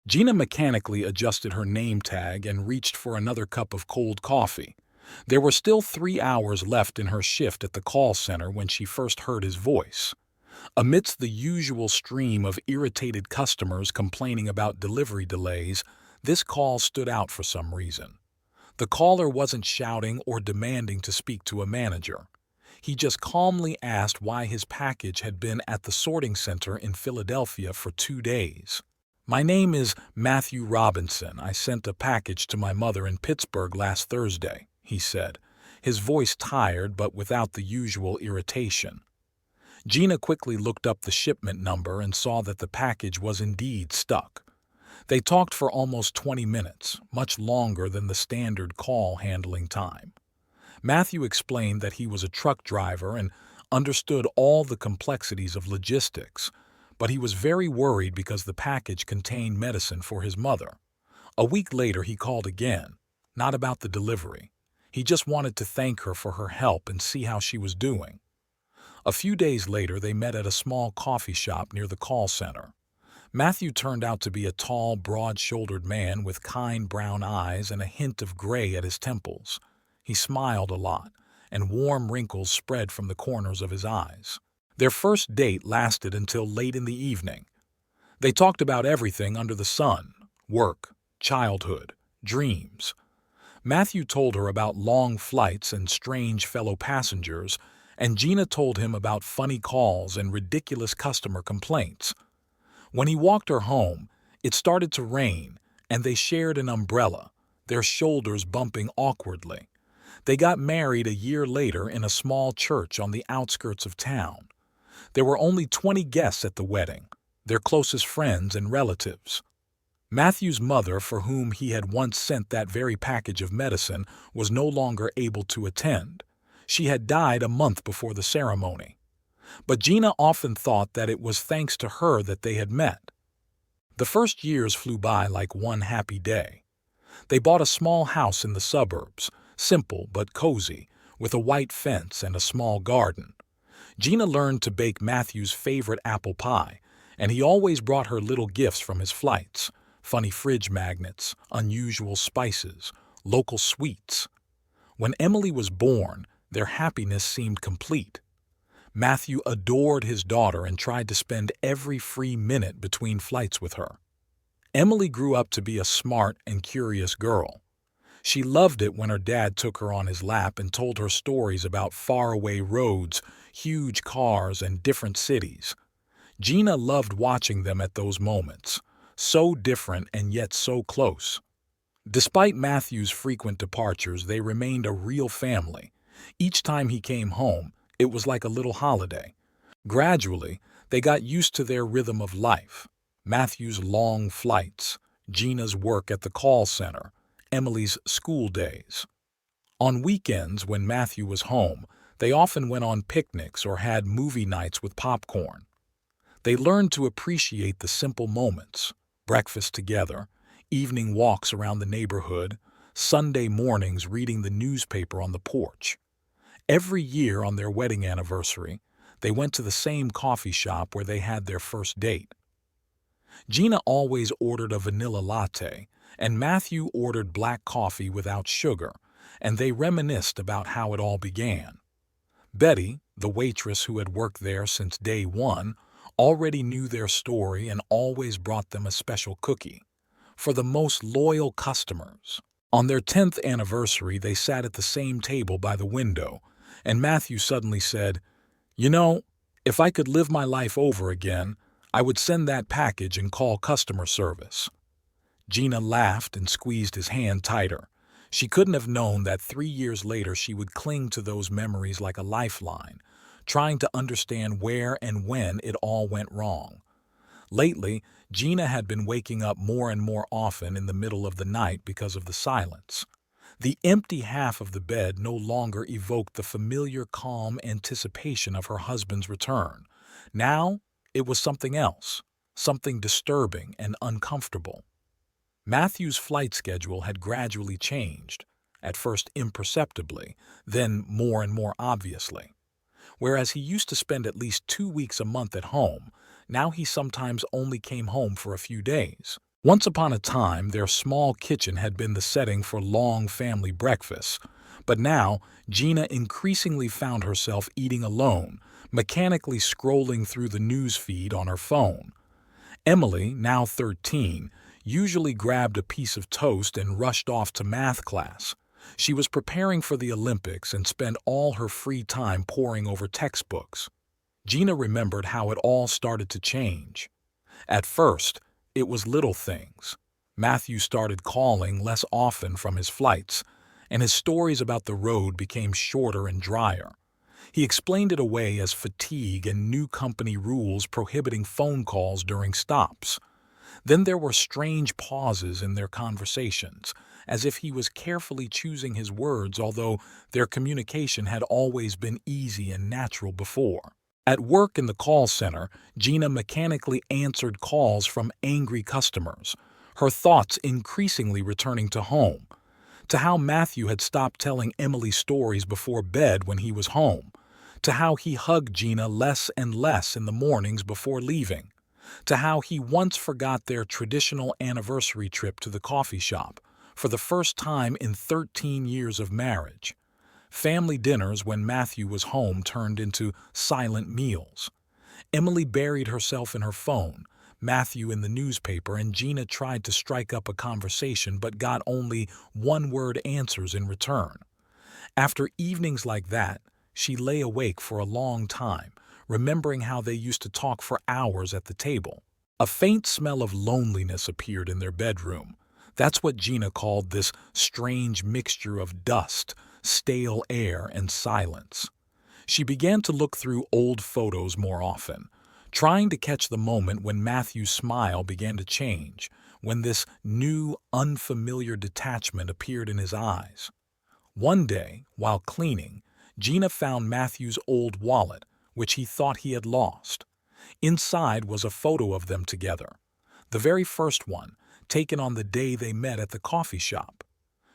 Gina mechanically adjusted her name tag and reached for another cup of cold coffee. There were still 3 hours left in her shift at the call center when she first heard his voice. Amidst the usual stream of irritated customers complaining about delivery delays, this call stood out for some reason. The caller wasn't shouting or demanding to speak to a manager. He just calmly asked why his package had been at the sorting center in Philadelphia for 2 days. "My name is Matthew Robinson. I sent a package to my mother in Pittsburgh last Thursday," he said, his voice tired but without the usual irritation. Gina quickly looked up the shipment number and saw that the package was indeed stuck. They talked for almost 20 minutes, much longer than the standard call handling time. Matthew explained that he was a truck driver and understood all the complexities of logistics, but he was very worried because the package contained medicine for his mother. A week later he called again, not about the delivery. He just wanted to thank her for her help and see how she was doing. A few days later they met at a small coffee shop near the call center. Matthew turned out to be a tall, broad-shouldered man with kind brown eyes and a hint of gray at his temples. He smiled a lot, and warm wrinkles spread from the corners of his eyes. Their first date lasted until late in the evening. They talked about everything under the sun: work, childhood, dreams. Matthew told her about long flights and strange fellow passengers, and Gina told him about funny calls and ridiculous customer complaints. When he walked her home, it started to rain, and they shared an umbrella, their shoulders bumping awkwardly. They got married a year later in a small church on the outskirts of town. There were only 20 guests at the wedding, their closest friends and relatives. Matthew's mother, for whom he had once sent that very package of medicine, was no longer able to attend. She had died a month before the ceremony. But Gina often thought that it was thanks to her that they had met. The first years flew by like one happy day. They bought a small house in the suburbs, simple but cozy, with a white fence and a small garden. Gina learned to bake Matthew's favorite apple pie, and he always brought her little gifts from his flights: funny fridge magnets, unusual spices, local sweets. When Emily was born, their happiness seemed complete. Matthew adored his daughter and tried to spend every free minute between flights with her. Emily grew up to be a smart and curious girl. She loved it when her dad took her on his lap and told her stories about faraway roads, huge cars, and different cities. Gina loved watching them at those moments, so different and yet so close. Despite Matthew's frequent departures, they remained a real family. Each time he came home, it was like a little holiday. Gradually, they got used to their rhythm of life: Matthew's long flights, Gina's work at the call center, Emily's school days. On weekends, when Matthew was home, they often went on picnics or had movie nights with popcorn. They learned to appreciate the simple moments: breakfast together, evening walks around the neighborhood, Sunday mornings reading the newspaper on the porch. Every year on their wedding anniversary, they went to the same coffee shop where they had their first date. Gina always ordered a vanilla latte, and Matthew ordered black coffee without sugar, and they reminisced about how it all began. Betty, the waitress who had worked there since day one, already knew their story and always brought them a special cookie for the most loyal customers. On their 10th anniversary, they sat at the same table by the window, and Matthew suddenly said, "You know, if I could live my life over again, I would send that package and call customer service." Gina laughed and squeezed his hand tighter. She couldn't have known that 3 years later she would cling to those memories like a lifeline, trying to understand where and when it all went wrong. Lately, Gina had been waking up more and more often in the middle of the night because of the silence. The empty half of the bed no longer evoked the familiar calm anticipation of her husband's return. Now, it was something else, something disturbing and uncomfortable. Matthew's flight schedule had gradually changed, at first imperceptibly, then more and more obviously. Whereas he used to spend at least 2 weeks a month at home, now he sometimes only came home for a few days. Once upon a time, their small kitchen had been the setting for long family breakfasts, but now Gina increasingly found herself eating alone, mechanically scrolling through the news feed on her phone. Emily, now 13, usually grabbed a piece of toast and rushed off to math class. She was preparing for the Olympics and spent all her free time poring over textbooks. Gina remembered how it all started to change. At first, it was little things. Matthew started calling less often from his flights, and his stories about the road became shorter and drier. He explained it away as fatigue and new company rules prohibiting phone calls during stops. Then there were strange pauses in their conversations, as if he was carefully choosing his words, although their communication had always been easy and natural before. At work in the call center, Gina mechanically answered calls from angry customers, her thoughts increasingly returning to home, to how Matthew had stopped telling Emily stories before bed when he was home, to how he hugged Gina less and less in the mornings before leaving, to how he once forgot their traditional anniversary trip to the coffee shop for the first time in 13 years of marriage. Family dinners when Matthew was home turned into silent meals. Emily buried herself in her phone, Matthew in the newspaper, and Gina tried to strike up a conversation but got only one-word answers in return. After evenings like that, she lay awake for a long time, remembering how they used to talk for hours at the table. A faint smell of loneliness appeared in their bedroom. That's what Gina called this strange mixture of dust, stale air, and silence. She began to look through old photos more often, trying to catch the moment when Matthew's smile began to change, when this new, unfamiliar detachment appeared in his eyes. One day, while cleaning, Gina found Matthew's old wallet, which he thought he had lost. Inside was a photo of them together, the very first one, taken on the day they met at the coffee shop.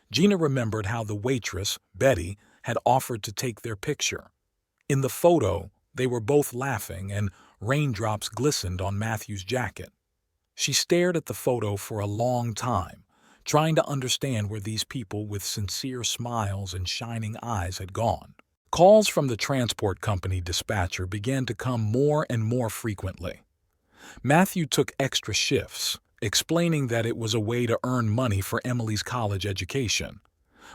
Gina remembered how the waitress, Betty, had offered to take their picture. In the photo, they were both laughing and raindrops glistened on Matthew's jacket. She stared at the photo for a long time, trying to understand where these people with sincere smiles and shining eyes had gone. Calls from the transport company dispatcher began to come more and more frequently. Matthew took extra shifts, explaining that it was a way to earn money for Emily's college education.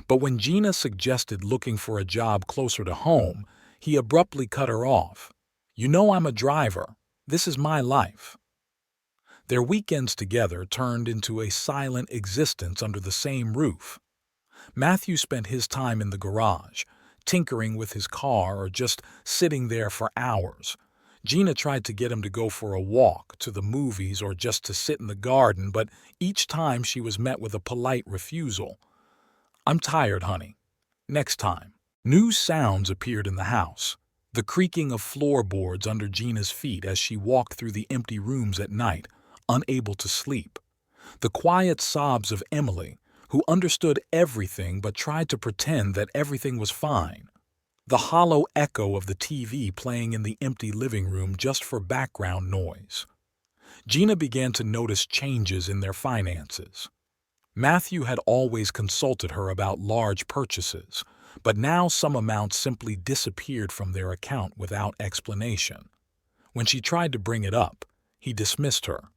But when Gina suggested looking for a job closer to home, he abruptly cut her off. "You know I'm a driver. This is my life." Their weekends together turned into a silent existence under the same roof. Matthew spent his time in the garage, tinkering with his car or just sitting there for hours. Gina tried to get him to go for a walk, to the movies, or just to sit in the garden, but each time she was met with a polite refusal. "I'm tired, honey. Next time." New sounds appeared in the house, the creaking of floorboards under Gina's feet as she walked through the empty rooms at night, unable to sleep. The quiet sobs of Emily, who understood everything but tried to pretend that everything was fine. The hollow echo of the TV playing in the empty living room just for background noise. Gina began to notice changes in their finances. Matthew had always consulted her about large purchases, but now some amounts simply disappeared from their account without explanation. When she tried to bring it up, he dismissed her.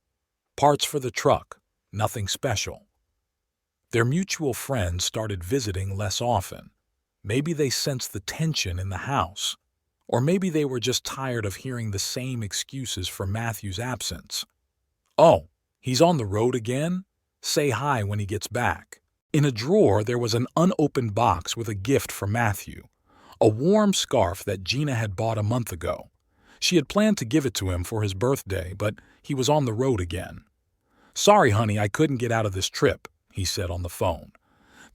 Parts for the truck, nothing special. Their mutual friends started visiting less often. Maybe they sensed the tension in the house, or maybe they were just tired of hearing the same excuses for Matthew's absence. "Oh, he's on the road again? Say hi when he gets back." In a drawer there was an unopened box with a gift for Matthew, a warm scarf that Gina had bought a month ago. She had planned to give it to him for his birthday, but he was on the road again. "Sorry, honey, I couldn't get out of this trip," he said on the phone.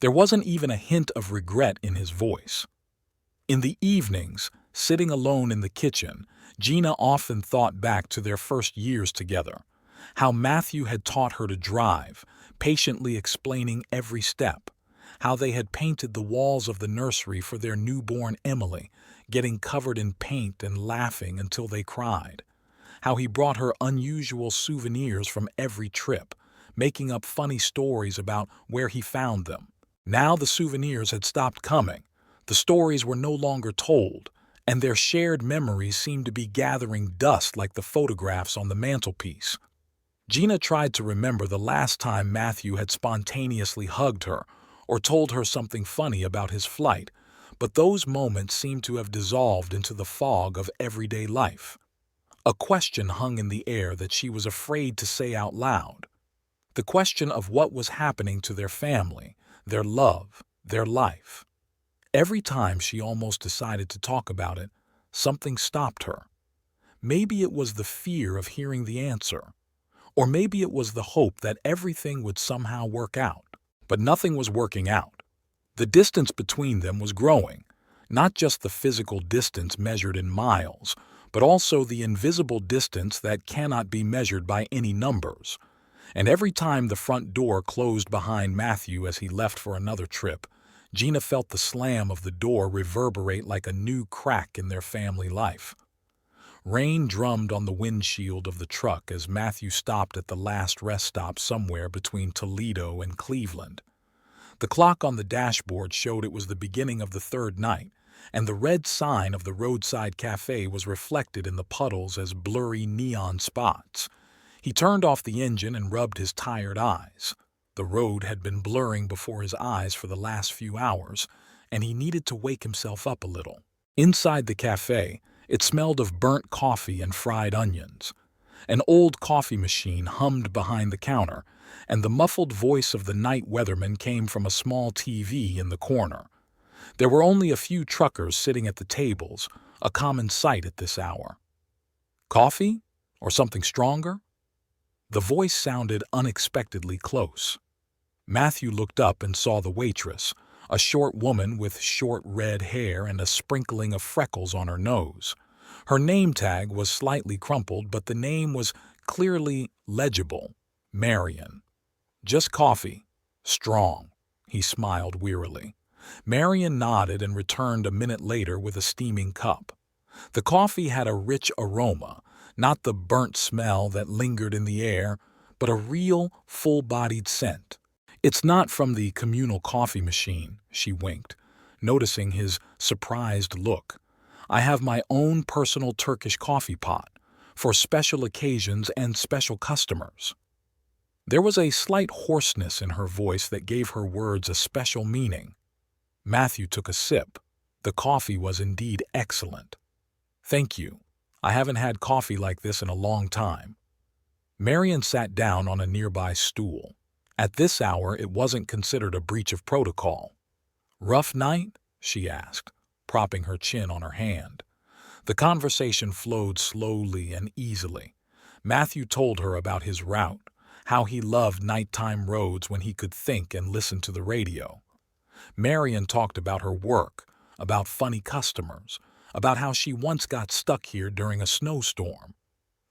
There wasn't even a hint of regret in his voice. In the evenings, sitting alone in the kitchen, Gina often thought back to their first years together, how Matthew had taught her to drive, patiently explaining every step, how they had painted the walls of the nursery for their newborn Emily, getting covered in paint and laughing until they cried, how he brought her unusual souvenirs from every trip, making up funny stories about where he found them. Now the souvenirs had stopped coming. The stories were no longer told, and their shared memories seemed to be gathering dust like the photographs on the mantelpiece. Gina tried to remember the last time Matthew had spontaneously hugged her or told her something funny about his flight, but those moments seemed to have dissolved into the fog of everyday life. A question hung in the air that she was afraid to say out loud. The question of what was happening to their family, their love, their life. Every time she almost decided to talk about it, something stopped her. Maybe it was the fear of hearing the answer, or maybe it was the hope that everything would somehow work out. But nothing was working out. The distance between them was growing, not just the physical distance measured in miles, but also the invisible distance that cannot be measured by any numbers. And every time the front door closed behind Matthew as he left for another trip, Gina felt the slam of the door reverberate like a new crack in their family life. Rain drummed on the windshield of the truck as Matthew stopped at the last rest stop somewhere between Toledo and Cleveland. The clock on the dashboard showed it was the beginning of the third night, and the red sign of the roadside cafe was reflected in the puddles as blurry neon spots. He turned off the engine and rubbed his tired eyes. The road had been blurring before his eyes for the last few hours, and he needed to wake himself up a little. Inside the cafe, it smelled of burnt coffee and fried onions. An old coffee machine hummed behind the counter, and the muffled voice of the night weatherman came from a small TV in the corner. There were only a few truckers sitting at the tables, a common sight at this hour. Coffee? Or something stronger? The voice sounded unexpectedly close. Matthew looked up and saw the waitress, a short woman with short red hair and a sprinkling of freckles on her nose. Her name tag was slightly crumpled, but the name was clearly legible. Marion. Just coffee. Strong. He smiled wearily. Marion nodded and returned a minute later with a steaming cup. The coffee had a rich aroma, not the burnt smell that lingered in the air, but a real, full-bodied scent. "It's not from the communal coffee machine," she winked, noticing his surprised look. "I have my own personal Turkish coffee pot, for special occasions and special customers." There was a slight hoarseness in her voice that gave her words a special meaning. Matthew took a sip. The coffee was indeed excellent. "Thank you. I haven't had coffee like this in a long time." Marion sat down on a nearby stool. At this hour, it wasn't considered a breach of protocol. "Rough night?" she asked, propping her chin on her hand. The conversation flowed slowly and easily. Matthew told her about his route, how he loved nighttime roads when he could think and listen to the radio. Marion talked about her work, about funny customers, about how she once got stuck here during a snowstorm.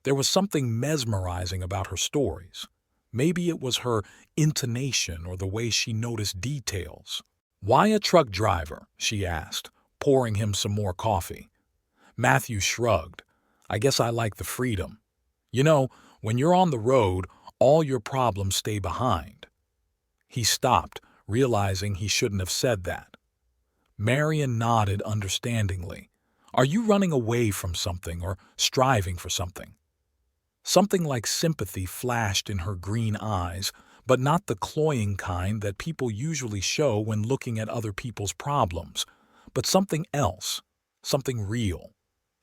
There was something mesmerizing about her stories. Maybe it was her intonation or the way she noticed details. "Why a truck driver?" she asked, pouring him some more coffee. Matthew shrugged. "I guess I like the freedom. You know, when you're on the road, all your problems stay behind." He stopped, realizing he shouldn't have said that. Marion nodded understandingly. "Are you running away from something or striving for something?" Something like sympathy flashed in her green eyes, but not the cloying kind that people usually show when looking at other people's problems, but something else, something real.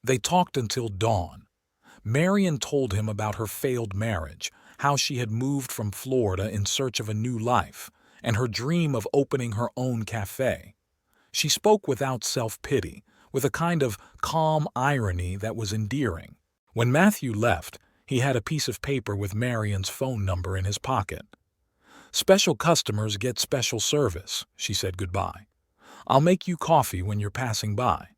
They talked until dawn. Marion told him about her failed marriage, how she had moved from Florida in search of a new life, and her dream of opening her own cafe. She spoke without self-pity, with a kind of calm irony that was endearing. When Matthew left, he had a piece of paper with Marion's phone number in his pocket. "Special customers get special service," she said goodbye. "I'll make you coffee when you're passing by."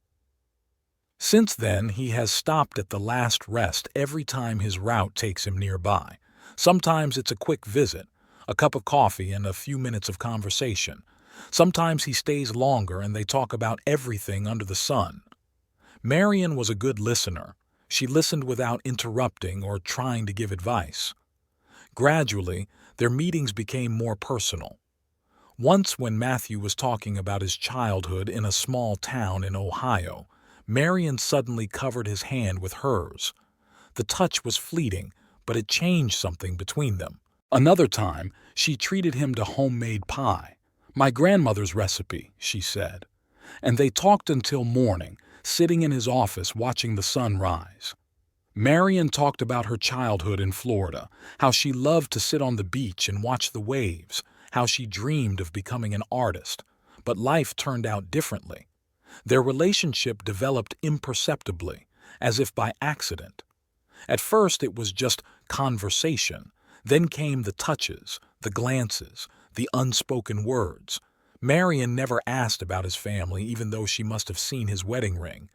Since then, he has stopped at the last rest every time his route takes him nearby. Sometimes it's a quick visit, a cup of coffee and a few minutes of conversation. Sometimes he stays longer and they talk about everything under the sun. Marion was a good listener. She listened without interrupting or trying to give advice. Gradually, Their meetings became more personal. Once, when Matthew was talking about his childhood in a small town in Ohio, Marion suddenly covered his hand with hers. The touch was fleeting, but it changed something between them. Another time, she treated him to homemade pie. "My grandmother's recipe," she said. And they talked until morning, sitting in his office watching the sun rise. Marion talked about her childhood in Florida, how she loved to sit on the beach and watch the waves, how she dreamed of becoming an artist, but life turned out differently. Their relationship developed imperceptibly, as if by accident. At first it was just conversation, then came the touches, the glances, the unspoken words. Marion never asked about his family, even though she must have seen his wedding ring.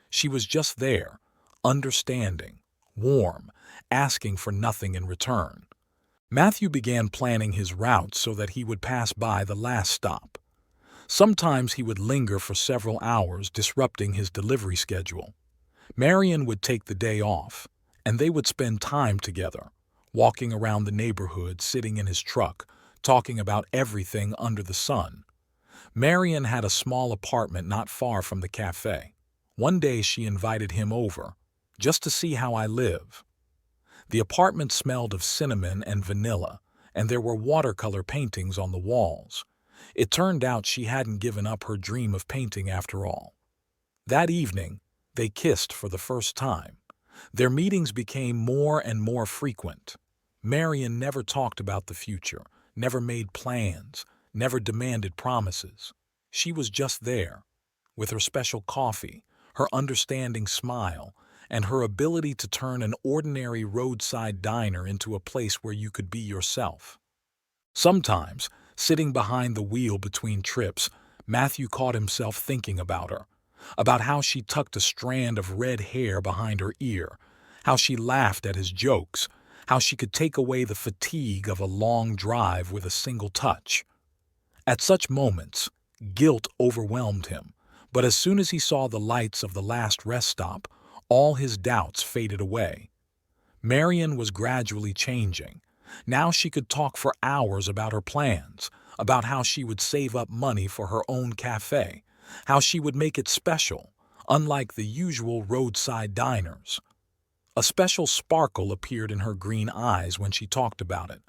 She was just there, understanding, warm, asking for nothing in return. Matthew began planning his route so that he would pass by the last stop. Sometimes he would linger for several hours, disrupting his delivery schedule. Marion would take the day off, and they would spend time together, walking around the neighborhood, sitting in his truck, talking about everything under the sun. Marion had a small apartment not far from the cafe. One day she invited him over, just to see how I live. The apartment smelled of cinnamon and vanilla, and there were watercolor paintings on the walls. It turned out she hadn't given up her dream of painting after all. That evening, they kissed for the first time. Their meetings became more and more frequent. Marion never talked about the future, never made plans, never demanded promises. She was just there, with her special coffee, her understanding smile, and her ability to turn an ordinary roadside diner into a place where you could be yourself. Sometimes, sitting behind the wheel between trips, Matthew caught himself thinking about her, about how she tucked a strand of red hair behind her ear, how she laughed at his jokes, how she could take away the fatigue of a long drive with a single touch. At such moments, guilt overwhelmed him, but as soon as he saw the lights of the last rest stop, all his doubts faded away. Marion was gradually changing. Now she could talk for hours about her plans, about how she would save up money for her own cafe, how she would make it special, unlike the usual roadside diners. A special sparkle appeared in her green eyes when she talked about it,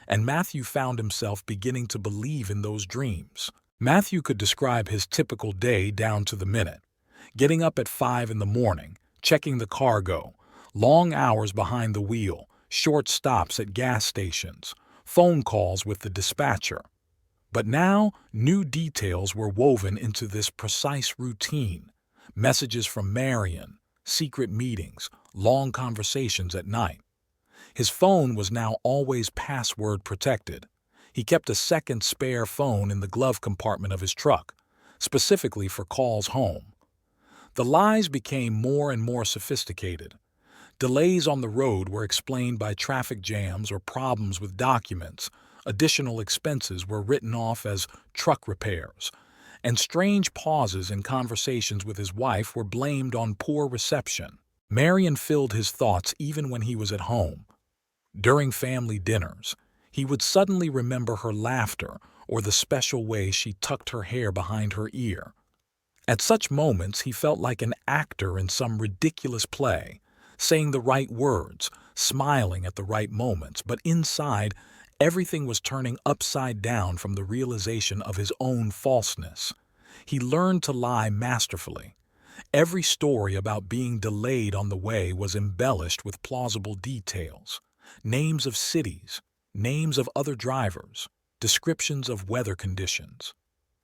and Matthew found himself beginning to believe in those dreams. Matthew could describe his typical day down to the minute. Getting up at 5 in the morning, checking the cargo, long hours behind the wheel, short stops at gas stations, phone calls with the dispatcher. But now, new details were woven into this precise routine. Messages from Marion, secret meetings, long conversations at night. His phone was now always password protected. He kept a second spare phone in the glove compartment of his truck, specifically for calls home. The lies became more and more sophisticated. Delays on the road were explained by traffic jams or problems with documents. Additional expenses were written off as truck repairs, and strange pauses in conversations with his wife were blamed on poor reception. Marion filled his thoughts even when he was at home. During family dinners, he would suddenly remember her laughter or the special way she tucked her hair behind her ear. At such moments, he felt like an actor in some ridiculous play, saying the right words, smiling at the right moments, but inside, everything was turning upside down from the realization of his own falseness. He learned to lie masterfully. Every story about being delayed on the way was embellished with plausible details. Names of cities, names of other drivers, descriptions of weather conditions.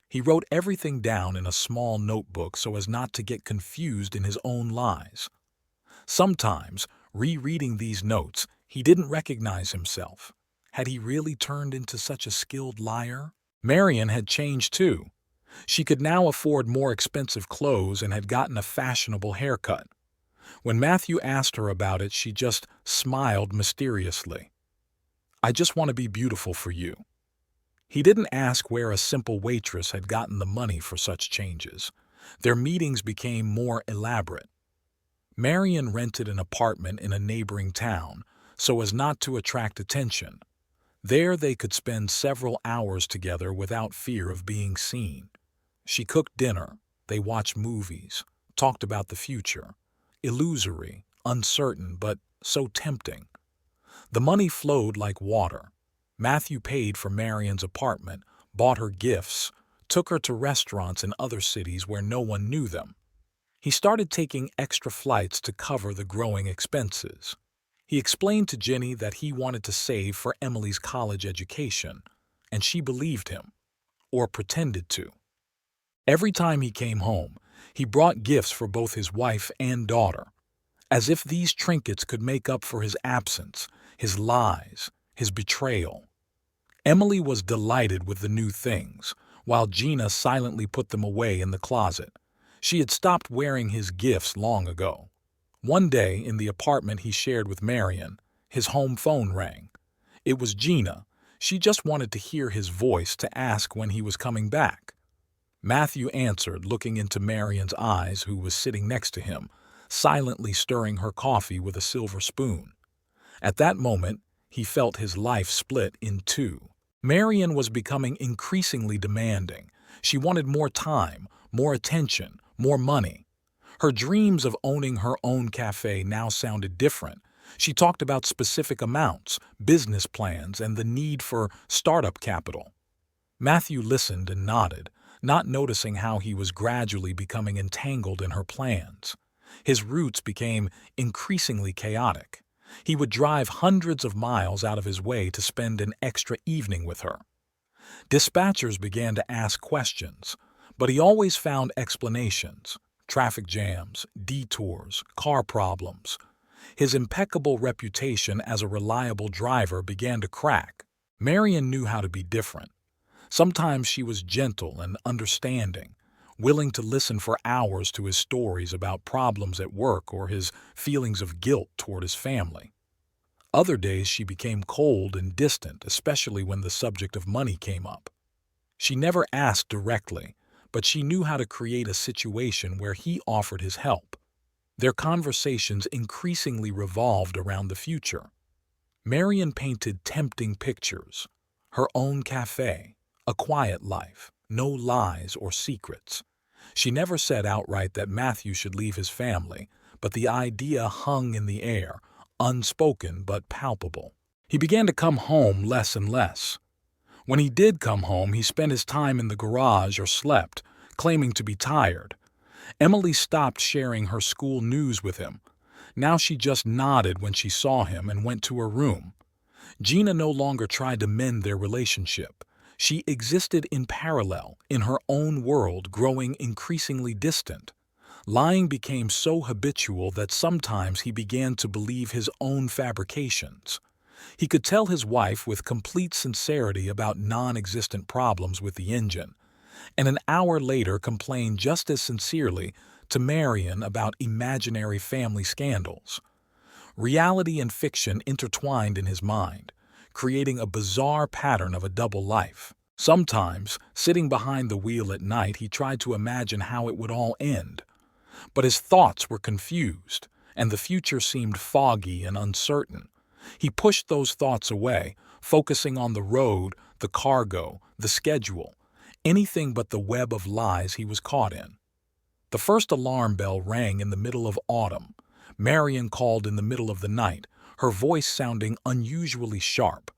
He wrote everything down in a small notebook so as not to get confused in his own lies. Sometimes, rereading these notes, he didn't recognize himself. Had he really turned into such a skilled liar? Marion had changed too. She could now afford more expensive clothes and had gotten a fashionable haircut. When Matthew asked her about it, she just smiled mysteriously. "I just want to be beautiful for you." He didn't ask where a simple waitress had gotten the money for such changes. Their meetings became more elaborate. Marion rented an apartment in a neighboring town so as not to attract attention. There they could spend several hours together without fear of being seen. She cooked dinner, they watched movies, talked about the future. Illusory, uncertain, but so tempting. The money flowed like water. Matthew paid for Marion's apartment, bought her gifts, took her to restaurants in other cities where no one knew them. He started taking extra flights to cover the growing expenses. He explained to Ginny that he wanted to save for Emily's college education, and she believed him, or pretended to. Every time he came home, he brought gifts for both his wife and daughter, as if these trinkets could make up for his absence, his lies, his betrayal. Emily was delighted with the new things, while Gina silently put them away in the closet. She had stopped wearing his gifts long ago. One day, in the apartment he shared with Marion, his home phone rang. It was Gina. She just wanted to hear his voice to ask when he was coming back. Matthew answered, looking into Marion's eyes, who was sitting next to him, silently stirring her coffee with a silver spoon. At that moment, he felt his life split in two. Marion was becoming increasingly demanding. She wanted more time, more attention, more money. Her dreams of owning her own cafe now sounded different. She talked about specific amounts, business plans, and the need for startup capital. Matthew listened and nodded, not noticing how he was gradually becoming entangled in her plans. His routes became increasingly chaotic. He would drive hundreds of miles out of his way to spend an extra evening with her. Dispatchers began to ask questions, but he always found explanations: traffic jams, detours, car problems. His impeccable reputation as a reliable driver began to crack. Marion knew how to be different. Sometimes she was gentle and understanding, willing to listen for hours to his stories about problems at work or his feelings of guilt toward his family. Other days she became cold and distant, especially when the subject of money came up. She never asked directly, but she knew how to create a situation where he offered his help. Their conversations increasingly revolved around the future. Marion painted tempting pictures: her own cafe, a quiet life, no lies or secrets. She never said outright that Matthew should leave his family, but the idea hung in the air, unspoken but palpable. He began to come home less and less. When he did come home, he spent his time in the garage or slept, claiming to be tired. Emily stopped sharing her school news with him. Now she just nodded when she saw him and went to her room. Gina no longer tried to mend their relationship. She existed in parallel, in her own world, growing increasingly distant. Lying became so habitual that sometimes he began to believe his own fabrications. He could tell his wife with complete sincerity about non-existent problems with the engine, and an hour later complain just as sincerely to Marion about imaginary family scandals. Reality and fiction intertwined in his mind, creating a bizarre pattern of a double life. Sometimes, sitting behind the wheel at night, he tried to imagine how it would all end. But his thoughts were confused, and the future seemed foggy and uncertain. He pushed those thoughts away, focusing on the road, the cargo, the schedule, anything but the web of lies he was caught in. The first alarm bell rang in the middle of autumn. Marion called in the middle of the night, her voice sounding unusually sharp.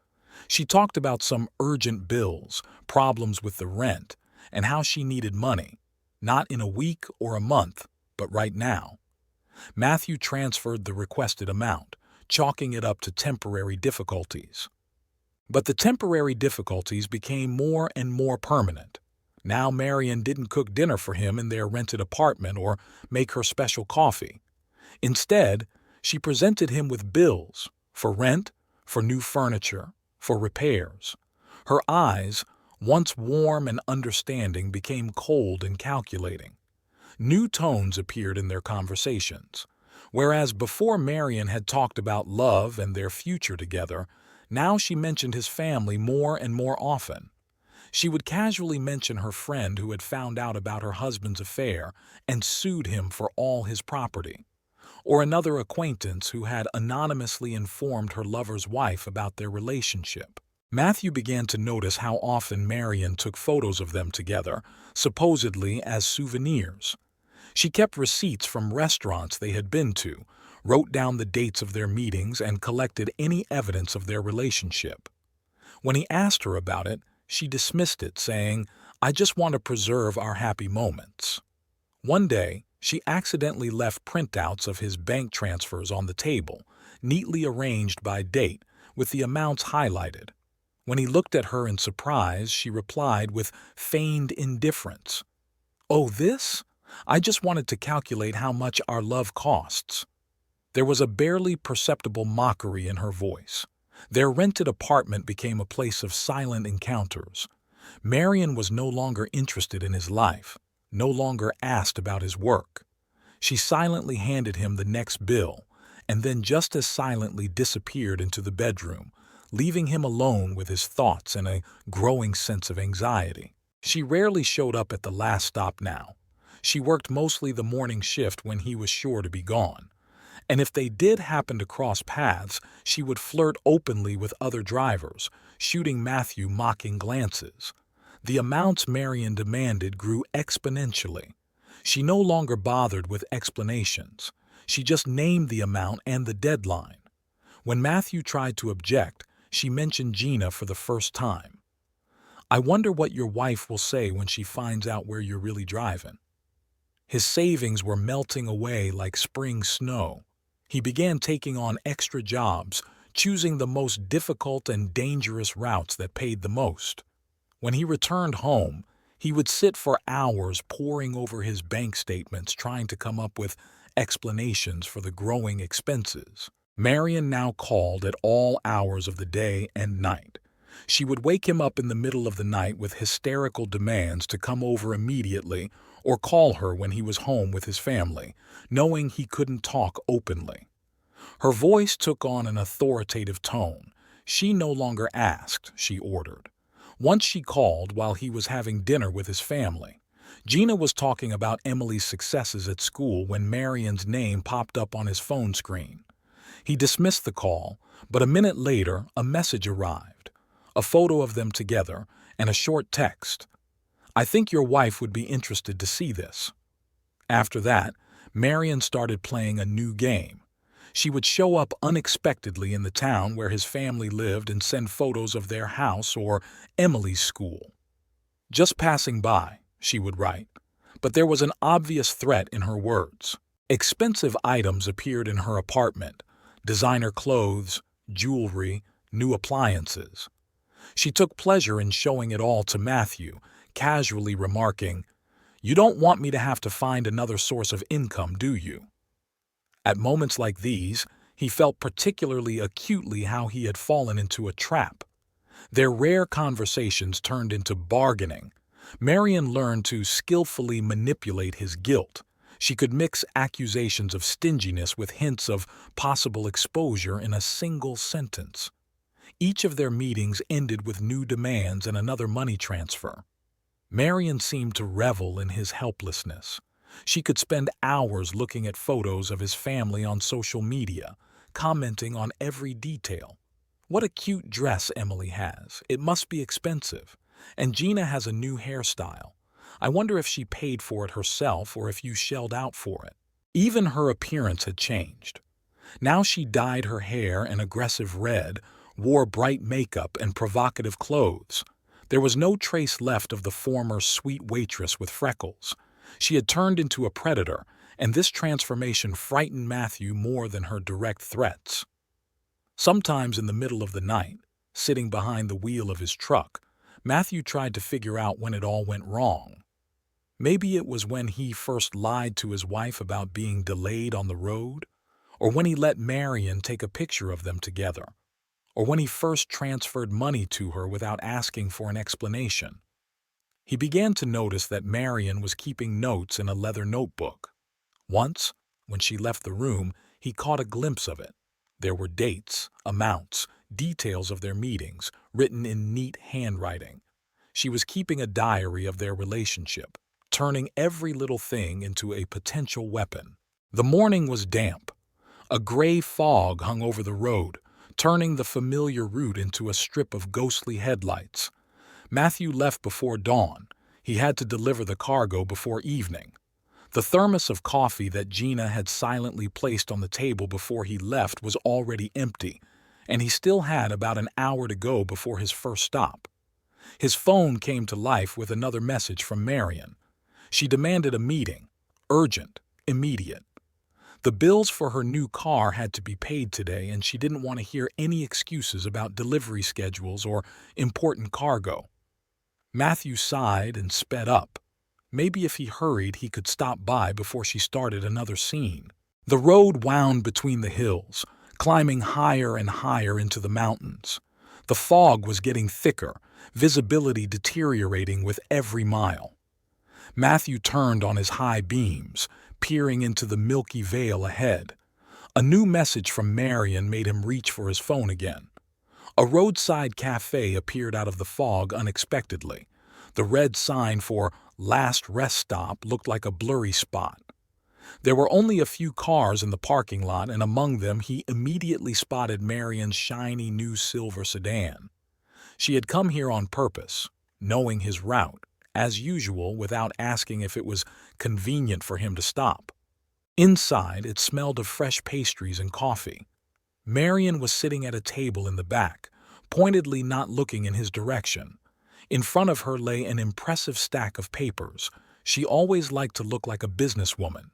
She talked about some urgent bills, problems with the rent, and how she needed money, not in a week or a month, but right now. Matthew transferred the requested amount, chalking it up to temporary difficulties. But the temporary difficulties became more and more permanent. Now Marion didn't cook dinner for him in their rented apartment or make her special coffee. Instead, she presented him with bills for rent, for new furniture, for repairs. Her eyes, once warm and understanding, became cold and calculating. New tones appeared in their conversations. Whereas before Marion had talked about love and their future together, now she mentioned his family more and more often. She would casually mention her friend who had found out about her husband's affair and sued him for all his property, or another acquaintance who had anonymously informed her lover's wife about their relationship. Matthew began to notice how often Marion took photos of them together, supposedly as souvenirs. She kept receipts from restaurants they had been to, wrote down the dates of their meetings, and collected any evidence of their relationship. When he asked her about it, she dismissed it, saying, "I just want to preserve our happy moments." One day, she accidentally left printouts of his bank transfers on the table, neatly arranged by date, with the amounts highlighted. When he looked at her in surprise, she replied with feigned indifference, "Oh, this? I just wanted to calculate how much our love costs." There was a barely perceptible mockery in her voice. Their rented apartment became a place of silent encounters. Marion was no longer interested in his life, no longer asked about his work. She silently handed him the next bill, and then just as silently disappeared into the bedroom, leaving him alone with his thoughts and a growing sense of anxiety. She rarely showed up at the last stop now. She worked mostly the morning shift when he was sure to be gone. And if they did happen to cross paths, she would flirt openly with other drivers, shooting Matthew mocking glances. The amounts Marion demanded grew exponentially. She no longer bothered with explanations. She just named the amount and the deadline. When Matthew tried to object, she mentioned Gina for the first time. "I wonder what your wife will say when she finds out where you're really driving." His savings were melting away like spring snow. He began taking on extra jobs, choosing the most difficult and dangerous routes that paid the most. When he returned home, he would sit for hours poring over his bank statements, trying to come up with explanations for the growing expenses. Marion now called at all hours of the day and night. She would wake him up in the middle of the night with hysterical demands to come over immediately or call her when he was home with his family, knowing he couldn't talk openly. Her voice took on an authoritative tone. She no longer asked, she ordered. Once she called while he was having dinner with his family. Gina was talking about Emily's successes at school when Marion's name popped up on his phone screen. He dismissed the call, but a minute later a message arrived. A photo of them together and a short text. "I think your wife would be interested to see this." After that, Marion started playing a new game. She would show up unexpectedly in the town where his family lived and send photos of their house or Emily's school. "Just passing by," she would write, but there was an obvious threat in her words. Expensive items appeared in her apartment: designer clothes, jewelry, new appliances. She took pleasure in showing it all to Matthew, casually remarking, "You don't want me to have to find another source of income, do you?" At moments like these, he felt particularly acutely how he had fallen into a trap. Their rare conversations turned into bargaining. Marion learned to skillfully manipulate his guilt. She could mix accusations of stinginess with hints of possible exposure in a single sentence. Each of their meetings ended with new demands and another money transfer. Marion seemed to revel in his helplessness. She could spend hours looking at photos of his family on social media, commenting on every detail. "What a cute dress Emily has. It must be expensive. And Gina has a new hairstyle. I wonder if she paid for it herself or if you shelled out for it." Even her appearance had changed. Now she dyed her hair an aggressive red, wore bright makeup and provocative clothes. There was no trace left of the former sweet waitress with freckles. She had turned into a predator, and this transformation frightened Matthew more than her direct threats. Sometimes in the middle of the night, sitting behind the wheel of his truck, Matthew tried to figure out when it all went wrong. Maybe it was when he first lied to his wife about being delayed on the road, or when he let Marion take a picture of them together, or when he first transferred money to her without asking for an explanation. He began to notice that Marion was keeping notes in a leather notebook. Once, when she left the room, he caught a glimpse of it. There were dates, amounts, details of their meetings, written in neat handwriting. She was keeping a diary of their relationship, turning every little thing into a potential weapon. The morning was damp. A gray fog hung over the road, turning the familiar route into a strip of ghostly headlights. Matthew left before dawn. He had to deliver the cargo before evening. The thermos of coffee that Gina had silently placed on the table before he left was already empty, and he still had about an hour to go before his first stop. His phone came to life with another message from Marion. She demanded a meeting. Urgent. Immediate. The bills for her new car had to be paid today, and she didn't want to hear any excuses about delivery schedules or important cargo. Matthew sighed and sped up. Maybe if he hurried, he could stop by before she started another scene. The road wound between the hills, climbing higher and higher into the mountains. The fog was getting thicker, visibility deteriorating with every mile. Matthew turned on his high beams, peering into the milky veil ahead. A new message from Marion made him reach for his phone again. A roadside cafe appeared out of the fog unexpectedly. The red sign for "Last Rest Stop" looked like a blurry spot. There were only a few cars in the parking lot, and among them he immediately spotted Marion's shiny new silver sedan. She had come here on purpose, knowing his route, as usual, without asking if it was convenient for him to stop. Inside, it smelled of fresh pastries and coffee. Marion was sitting at a table in the back, pointedly not looking in his direction. In front of her lay an impressive stack of papers. She always liked to look like a businesswoman.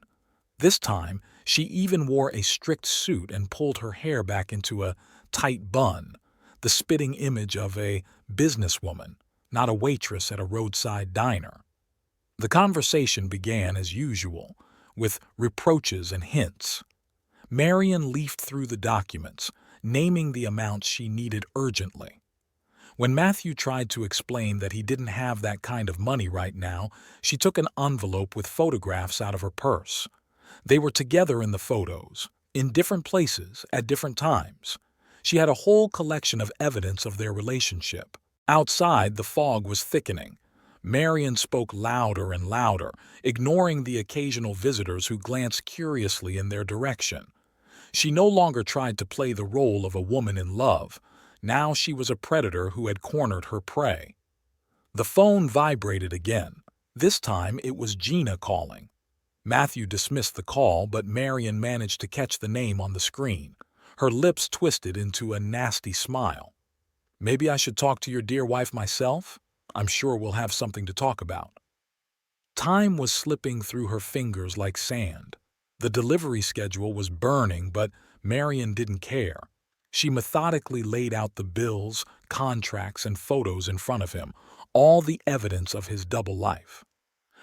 This time, she even wore a strict suit and pulled her hair back into a tight bun, the spitting image of a businesswoman, not a waitress at a roadside diner. The conversation began as usual, with reproaches and hints. Marion leafed through the documents, naming the amounts she needed urgently. When Matthew tried to explain that he didn't have that kind of money right now, she took an envelope with photographs out of her purse. They were together in the photos, in different places, at different times. She had a whole collection of evidence of their relationship. Outside, the fog was thickening. Marion spoke louder and louder, ignoring the occasional visitors who glanced curiously in their direction. She no longer tried to play the role of a woman in love. Now she was a predator who had cornered her prey. The phone vibrated again. This time it was Gina calling. Matthew dismissed the call, but Marion managed to catch the name on the screen. Her lips twisted into a nasty smile. "Maybe I should talk to your dear wife myself? I'm sure we'll have something to talk about." Time was slipping through her fingers like sand. The delivery schedule was burning, but Marion didn't care. She methodically laid out the bills, contracts, and photos in front of him, all the evidence of his double life.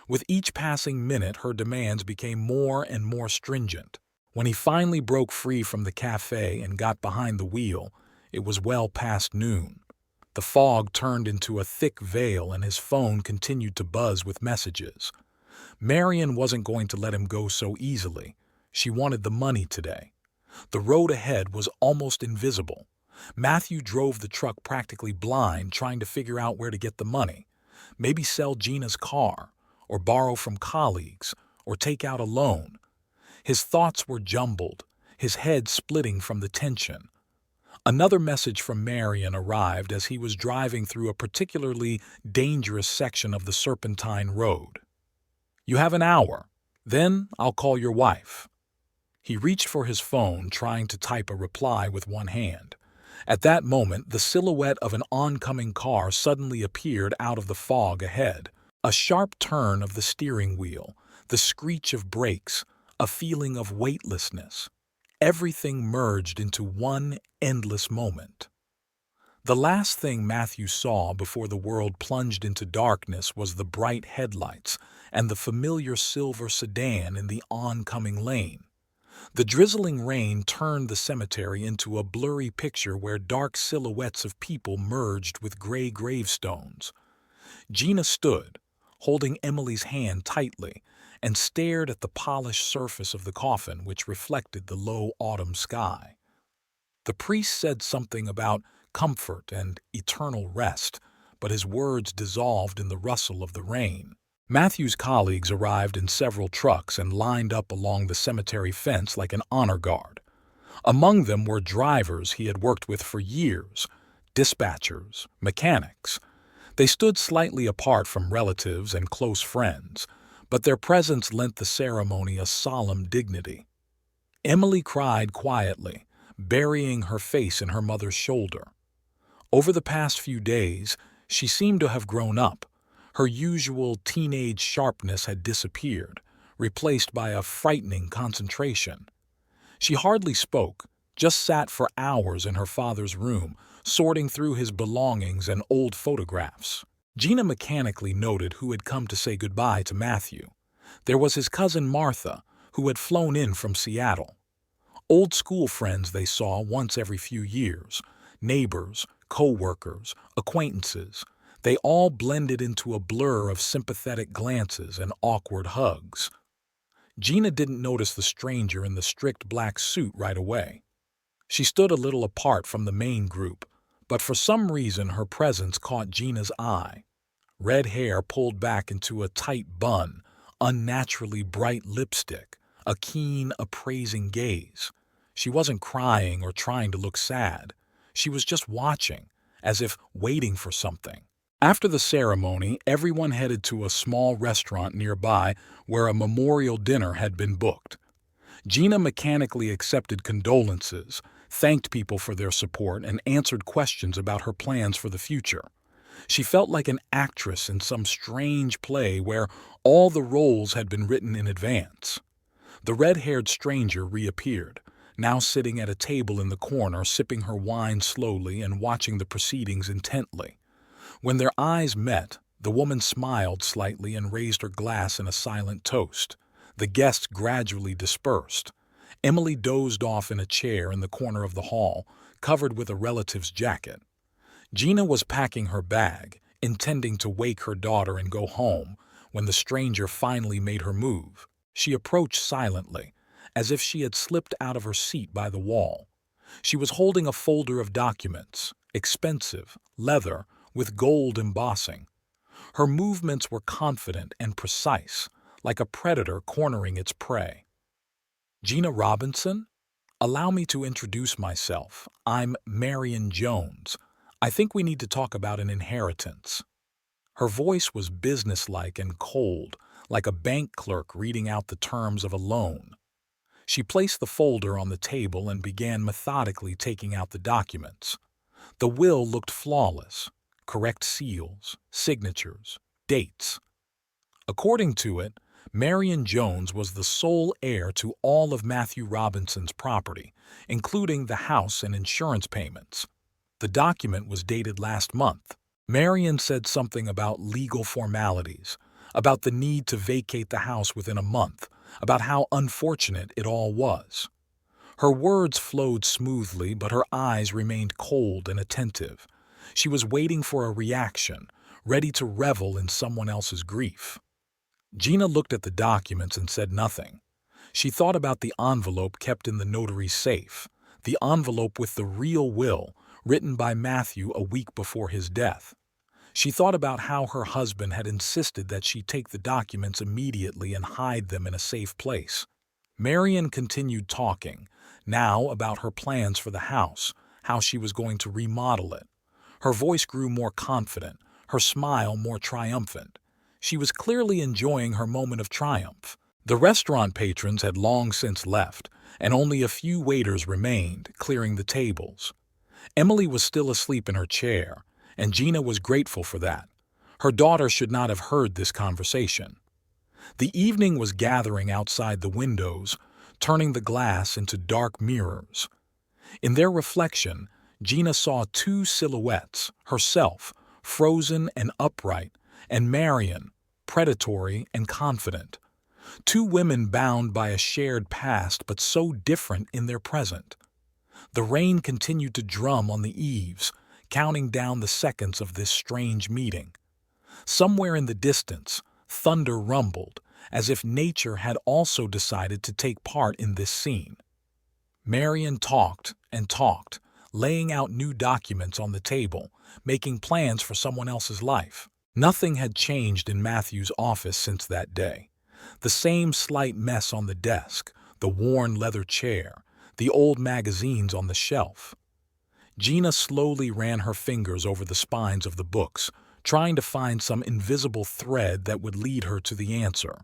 With each passing minute, her demands became more and more stringent. When he finally broke free from the cafe and got behind the wheel, it was well past noon. The fog turned into a thick veil and his phone continued to buzz with messages. Marion wasn't going to let him go so easily. She wanted the money today. The road ahead was almost invisible. Matthew drove the truck practically blind, trying to figure out where to get the money. Maybe sell Gina's car, or borrow from colleagues, or take out a loan. His thoughts were jumbled, his head splitting from the tension. Another message from Marion arrived as he was driving through a particularly dangerous section of the Serpentine Road. "You have an hour. Then I'll call your wife." He reached for his phone, trying to type a reply with one hand. At that moment, the silhouette of an oncoming car suddenly appeared out of the fog ahead. A sharp turn of the steering wheel, the screech of brakes, a feeling of weightlessness. Everything merged into one endless moment. The last thing Matthew saw before the world plunged into darkness was the bright headlights and the familiar silver sedan in the oncoming lane. The drizzling rain turned the cemetery into a blurry picture where dark silhouettes of people merged with gray gravestones. Gina stood, holding Emily's hand tightly, and stared at the polished surface of the coffin which reflected the low autumn sky. The priest said something about comfort and eternal rest, but his words dissolved in the rustle of the rain. Matthew's colleagues arrived in several trucks and lined up along the cemetery fence like an honor guard. Among them were drivers he had worked with for years, dispatchers, mechanics. They stood slightly apart from relatives and close friends, but their presence lent the ceremony a solemn dignity. Emily cried quietly, burying her face in her mother's shoulder. Over the past few days, she seemed to have grown up. Her usual teenage sharpness had disappeared, replaced by a frightening concentration. She hardly spoke, just sat for hours in her father's room, sorting through his belongings and old photographs. Gina mechanically noted who had come to say goodbye to Matthew. There was his cousin Martha, who had flown in from Seattle. Old school friends they saw once every few years, neighbors, co-workers, acquaintances. They all blended into a blur of sympathetic glances and awkward hugs. Gina didn't notice the stranger in the strict black suit right away. She stood a little apart from the main group, but for some reason her presence caught Gina's eye. Red hair pulled back into a tight bun, unnaturally bright lipstick, a keen, appraising gaze. She wasn't crying or trying to look sad. She was just watching, as if waiting for something. After the ceremony, everyone headed to a small restaurant nearby where a memorial dinner had been booked. Gina mechanically accepted condolences, thanked people for their support, and answered questions about her plans for the future. She felt like an actress in some strange play where all the roles had been written in advance. The red-haired stranger reappeared, now sitting at a table in the corner, sipping her wine slowly and watching the proceedings intently. When their eyes met, the woman smiled slightly and raised her glass in a silent toast. The guests gradually dispersed. Emily dozed off in a chair in the corner of the hall, covered with a relative's jacket. Gina was packing her bag, intending to wake her daughter and go home, when the stranger finally made her move. She approached silently, as if she had slipped out of her seat by the wall. She was holding a folder of documents, expensive, leather, with gold embossing. Her movements were confident and precise, like a predator cornering its prey. "Gina Robinson? Allow me to introduce myself. I'm Marion Jones. I think we need to talk about an inheritance." Her voice was businesslike and cold, like a bank clerk reading out the terms of a loan. She placed the folder on the table and began methodically taking out the documents. The will looked flawless. Correct seals, signatures, dates. According to it, Marion Jones was the sole heir to all of Matthew Robinson's property, including the house and insurance payments. The document was dated last month. Marion said something about legal formalities, about the need to vacate the house within a month, about how unfortunate it all was. Her words flowed smoothly, but her eyes remained cold and attentive. She was waiting for a reaction, ready to revel in someone else's grief. Gina looked at the documents and said nothing. She thought about the envelope kept in the notary's safe, the envelope with the real will, written by Matthew a week before his death. She thought about how her husband had insisted that she take the documents immediately and hide them in a safe place. Marion continued talking, now about her plans for the house, how she was going to remodel it. Her voice grew more confident, her smile more triumphant. She was clearly enjoying her moment of triumph. The restaurant patrons had long since left, and only a few waiters remained, clearing the tables. Emily was still asleep in her chair, and Gina was grateful for that. Her daughter should not have heard this conversation. The evening was gathering outside the windows, turning the glass into dark mirrors. In their reflection, Gina saw two silhouettes, herself, frozen and upright, and Marion, predatory and confident. Two women bound by a shared past but so different in their present. The rain continued to drum on the eaves, counting down the seconds of this strange meeting. Somewhere in the distance, thunder rumbled, as if nature had also decided to take part in this scene. Marion talked and talked, laying out new documents on the table, making plans for someone else's life. Nothing had changed in Matthew's office since that day. The same slight mess on the desk, the worn leather chair, the old magazines on the shelf. Gina slowly ran her fingers over the spines of the books, trying to find some invisible thread that would lead her to the answer.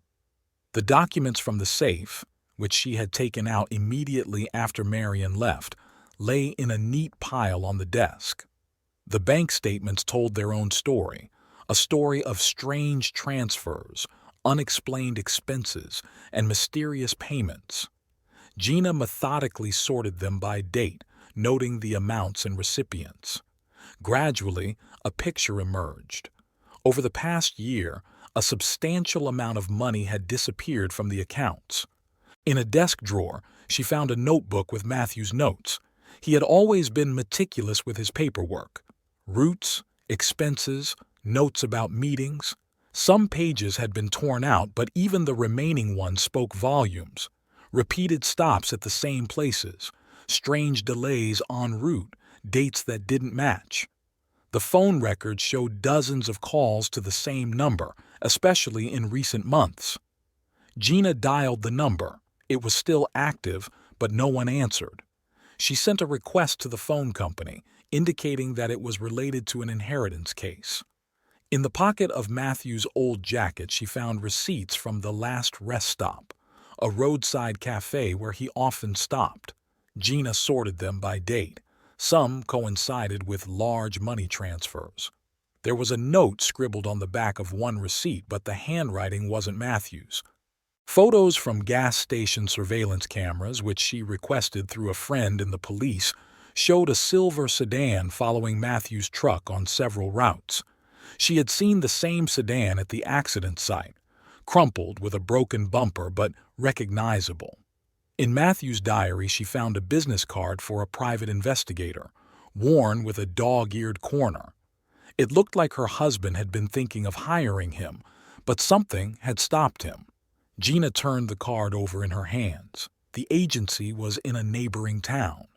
The documents from the safe, which she had taken out immediately after Marion left, lay in a neat pile on the desk. The bank statements told their own story, a story of strange transfers, unexplained expenses, and mysterious payments. Gina methodically sorted them by date, noting the amounts and recipients. Gradually, a picture emerged. Over the past year, a substantial amount of money had disappeared from the accounts. In a desk drawer, she found a notebook with Matthew's notes. He had always been meticulous with his paperwork. Routes, expenses, notes about meetings. Some pages had been torn out, but even the remaining ones spoke volumes. Repeated stops at the same places, strange delays en route, dates that didn't match. The phone records showed dozens of calls to the same number, especially in recent months. Gina dialed the number. It was still active, but no one answered. She sent a request to the phone company, indicating that it was related to an inheritance case. In the pocket of Matthew's old jacket, she found receipts from the last rest stop, a roadside cafe where he often stopped. Gina sorted them by date. Some coincided with large money transfers. There was a note scribbled on the back of one receipt, but the handwriting wasn't Matthew's. Photos from gas station surveillance cameras, which she requested through a friend in the police, showed a silver sedan following Matthew's truck on several routes. She had seen the same sedan at the accident site, crumpled with a broken bumper but recognizable. In Matthew's diary, she found a business card for a private investigator, worn with a dog-eared corner. It looked like her husband had been thinking of hiring him, but something had stopped him. Gina turned the card over in her hands. The agency was in a neighboring town.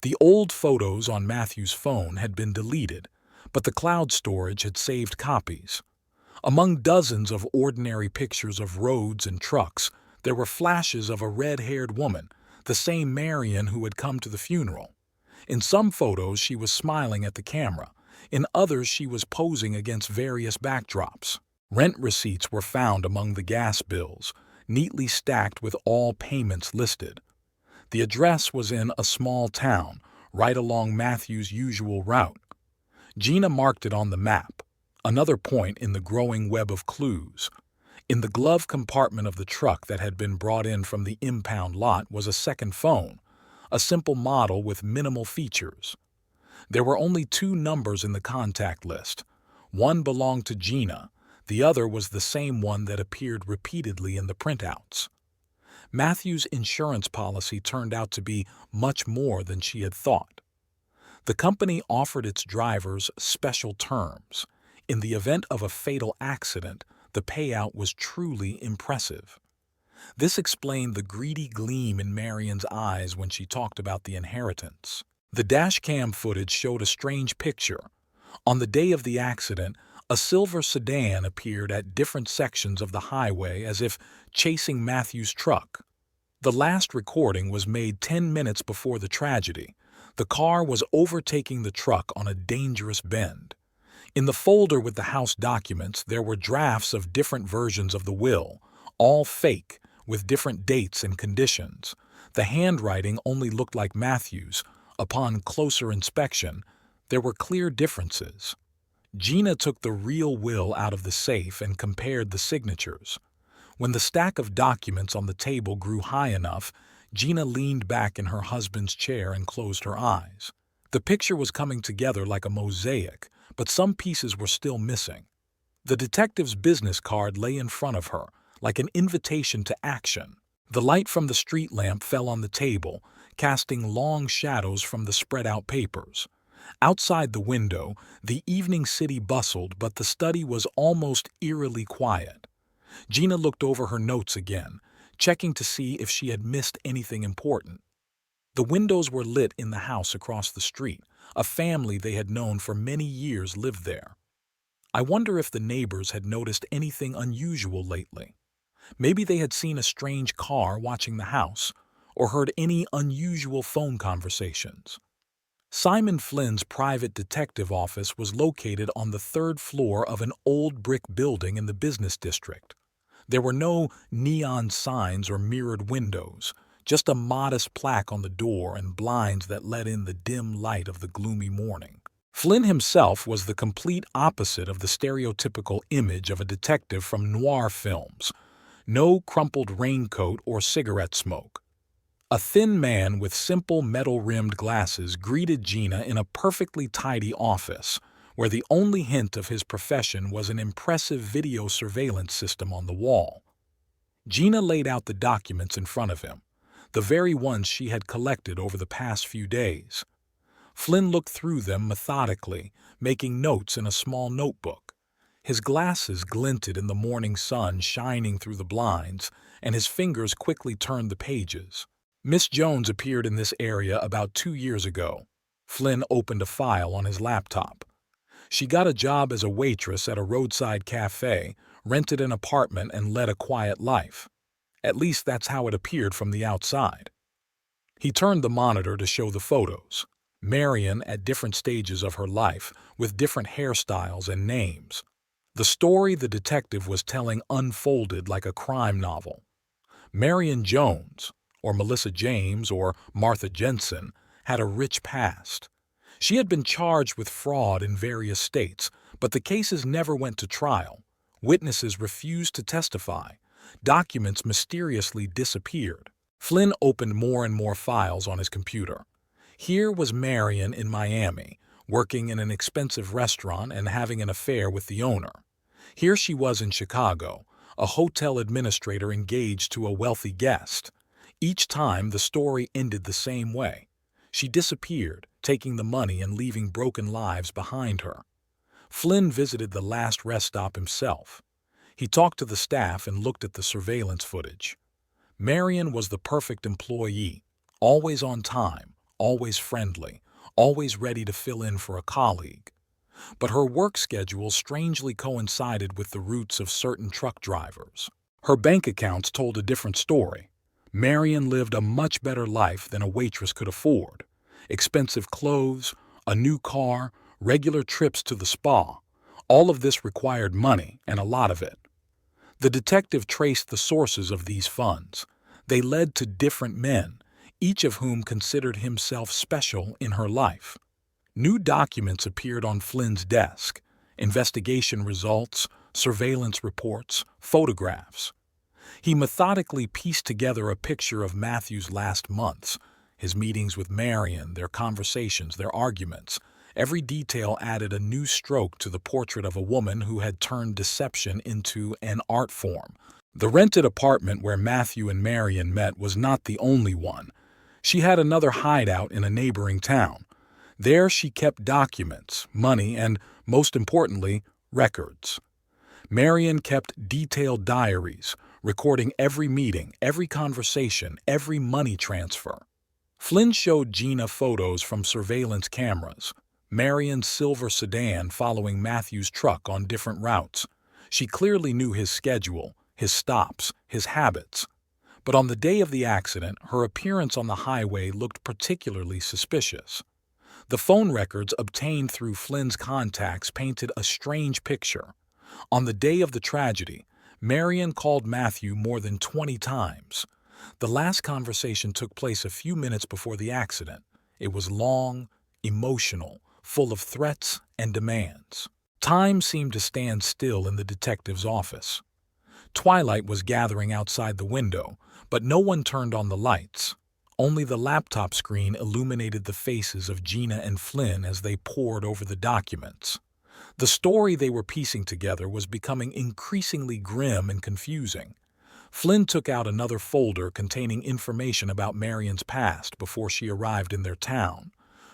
The old photos on Matthew's phone had been deleted, but the cloud storage had saved copies. Among dozens of ordinary pictures of roads and trucks, there were flashes of a red-haired woman, the same Marion who had come to the funeral. In some photos, she was smiling at the camera. In others, she was posing against various backdrops. Rent receipts were found among the gas bills, neatly stacked with all payments listed. The address was in a small town, right along Matthew's usual route. Gina marked it on the map, another point in the growing web of clues. In the glove compartment of the truck that had been brought in from the impound lot was a second phone, a simple model with minimal features. There were only 2 numbers in the contact list. One belonged to Gina, the other was the same one that appeared repeatedly in the printouts. Matthew's insurance policy turned out to be much more than she had thought. The company offered its drivers special terms. In the event of a fatal accident, the payout was truly impressive. This explained the greedy gleam in Marion's eyes when she talked about the inheritance. The dashcam footage showed a strange picture. On the day of the accident, a silver sedan appeared at different sections of the highway as if chasing Matthew's truck. The last recording was made 10 minutes before the tragedy. The car was overtaking the truck on a dangerous bend. In the folder with the house documents, there were drafts of different versions of the will, all fake, with different dates and conditions. The handwriting only looked like Matthew's. Upon closer inspection, there were clear differences. Gina took the real will out of the safe and compared the signatures. When the stack of documents on the table grew high enough, Gina leaned back in her husband's chair and closed her eyes. The picture was coming together like a mosaic, but some pieces were still missing. The detective's business card lay in front of her, like an invitation to action. The light from the street lamp fell on the table, casting long shadows from the spread-out papers. Outside the window, the evening city bustled, but the study was almost eerily quiet. Gina looked over her notes again, checking to see if she had missed anything important. The windows were lit in the house across the street. A family they had known for many years lived there. I wonder if the neighbors had noticed anything unusual lately. Maybe they had seen a strange car watching the house, or heard any unusual phone conversations. Simon Flynn's private detective office was located on the third floor of an old brick building in the business district. There were no neon signs or mirrored windows, just a modest plaque on the door and blinds that let in the dim light of the gloomy morning. Flynn himself was the complete opposite of the stereotypical image of a detective from noir films. No crumpled raincoat or cigarette smoke. A thin man with simple metal-rimmed glasses greeted Gina in a perfectly tidy office, where the only hint of his profession was an impressive video surveillance system on the wall. Gina laid out the documents in front of him, the very ones she had collected over the past few days. Flynn looked through them methodically, making notes in a small notebook. His glasses glinted in the morning sun shining through the blinds, and his fingers quickly turned the pages. Miss Jones appeared in this area about 2 years ago. Flynn opened a file on his laptop. She got a job as a waitress at a roadside cafe, rented an apartment, and led a quiet life. At least that's how it appeared from the outside. He turned the monitor to show the photos. Marion at different stages of her life, with different hairstyles and names. The story the detective was telling unfolded like a crime novel. Marion Jones, or Melissa James, or Martha Jensen, had a rich past. She had been charged with fraud in various states, but the cases never went to trial. Witnesses refused to testify. Documents mysteriously disappeared. Flynn opened more and more files on his computer. Here was Marion in Miami, working in an expensive restaurant and having an affair with the owner. Here she was in Chicago, a hotel administrator engaged to a wealthy guest. Each time the story ended the same way. She disappeared, taking the money and leaving broken lives behind her. Flynn visited the last rest stop himself. He talked to the staff and looked at the surveillance footage. Marion was the perfect employee, always on time, always friendly, always ready to fill in for a colleague. But her work schedule strangely coincided with the routes of certain truck drivers. Her bank accounts told a different story. Marion lived a much better life than a waitress could afford. Expensive clothes, a new car, regular trips to the spa. All of this required money, and a lot of it. The detective traced the sources of these funds. They led to different men, each of whom considered himself special in her life. New documents appeared on Flynn's desk: investigation results, surveillance reports, photographs. He methodically pieced together a picture of Matthew's last months, his meetings with Marion, their conversations, their arguments. Every detail added a new stroke to the portrait of a woman who had turned deception into an art form. The rented apartment where Matthew and Marion met was not the only one. She had another hideout in a neighboring town. There she kept documents, money, and, most importantly, records. Marion kept detailed diaries, recording every meeting, every conversation, every money transfer. Flynn showed Gina photos from surveillance cameras. Marion's silver sedan following Matthew's truck on different routes. She clearly knew his schedule, his stops, his habits. But on the day of the accident, her appearance on the highway looked particularly suspicious. The phone records obtained through Flynn's contacts painted a strange picture. On the day of the tragedy, Marion called Matthew more than 20 times. The last conversation took place a few minutes before the accident. It was long, emotional, full of threats and demands. Time seemed to stand still in the detective's office. Twilight was gathering outside the window, but no one turned on the lights. Only the laptop screen illuminated the faces of Gina and Flynn as they pored over the documents. The story they were piecing together was becoming increasingly grim and confusing. Flynn took out another folder containing information about Marion's past before she arrived in their town.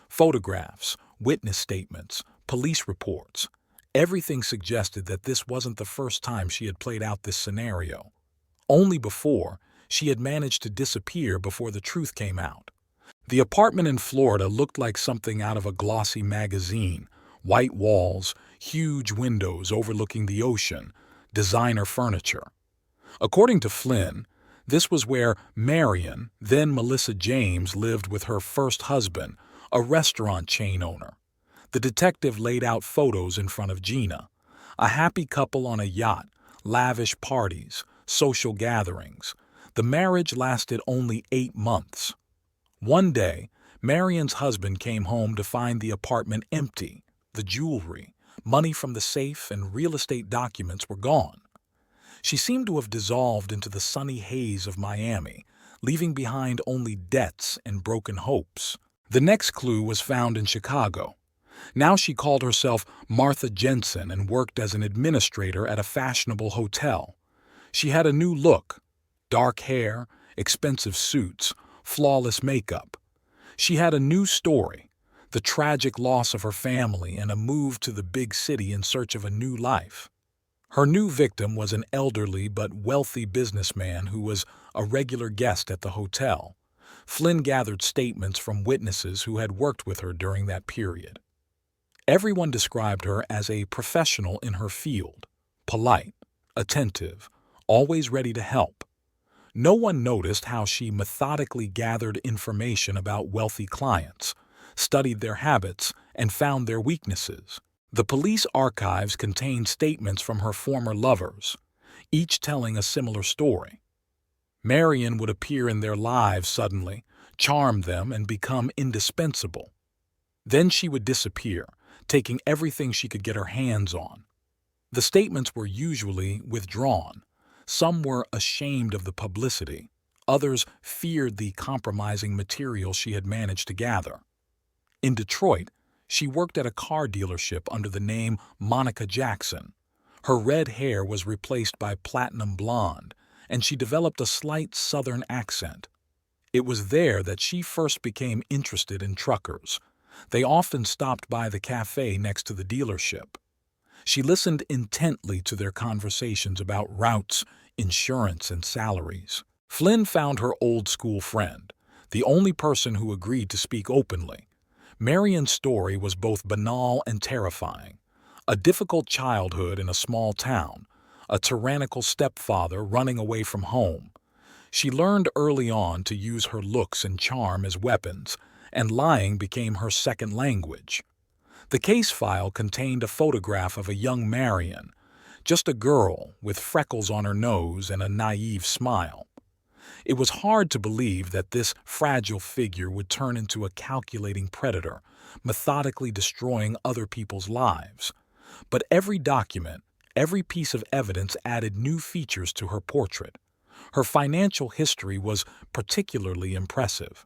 Photographs, witness statements, police reports. Everything suggested that this wasn't the first time she had played out this scenario. Only before, she had managed to disappear before the truth came out. The apartment in Florida looked like something out of a glossy magazine. White walls, huge windows overlooking the ocean, designer furniture. According to Flynn, This was where Marion, then Melissa James, lived with her first husband, a restaurant chain owner. The detective laid out photos in front of Gina. A happy couple on a yacht, lavish parties, social gatherings. The marriage lasted only 8 months. One day, Marion's husband came home to find the apartment empty. The jewelry, money from the safe, and real estate documents were gone. She seemed to have dissolved into the sunny haze of Miami, leaving behind only debts and broken hopes. The next clue was found in Chicago. Now she called herself Martha Jensen and worked as an administrator at a fashionable hotel. She had a new look: dark hair, expensive suits, flawless makeup. She had a new story: the tragic loss of her family and a move to the big city in search of a new life. Her new victim was an elderly but wealthy businessman who was a regular guest at the hotel. Flynn gathered statements from witnesses who had worked with her during that period. Everyone described her as a professional in her field: polite, attentive, always ready to help. No one noticed how she methodically gathered information about wealthy clients, studied their habits, and found their weaknesses. The police archives contained statements from her former lovers, each telling a similar story. Marion would appear in their lives suddenly, charm them, and become indispensable. Then she would disappear, taking everything she could get her hands on. The statements were usually withdrawn. Some were ashamed of the publicity. Others feared the compromising material she had managed to gather. In Detroit, she worked at a car dealership under the name Monica Jackson. Her red hair was replaced by platinum blonde, and she developed a slight Southern accent. It was there that she first became interested in truckers. They often stopped by the cafe next to the dealership. She listened intently to their conversations about routes, insurance, and salaries. Flynn found her old-school friend, the only person who agreed to speak openly. Marion's story was both banal and terrifying. A difficult childhood in a small town, a tyrannical stepfather running away from home. She learned early on to use her looks and charm as weapons, and lying became her second language. The case file contained a photograph of a young Marion, just a girl with freckles on her nose and a naive smile. It was hard to believe that this fragile figure would turn into a calculating predator, methodically destroying other people's lives. But every document, every piece of evidence added new features to her portrait. Her financial history was particularly impressive.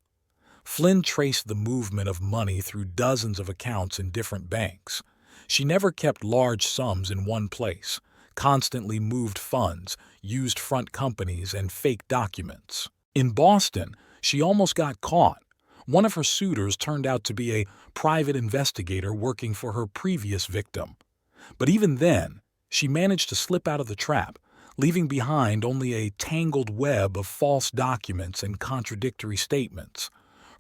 Flynn traced the movement of money through dozens of accounts in different banks. She never kept large sums in one place, constantly moved funds, used front companies, and fake documents. In Boston, she almost got caught. One of her suitors turned out to be a private investigator working for her previous victim. But even then, she managed to slip out of the trap, leaving behind only a tangled web of false documents and contradictory statements.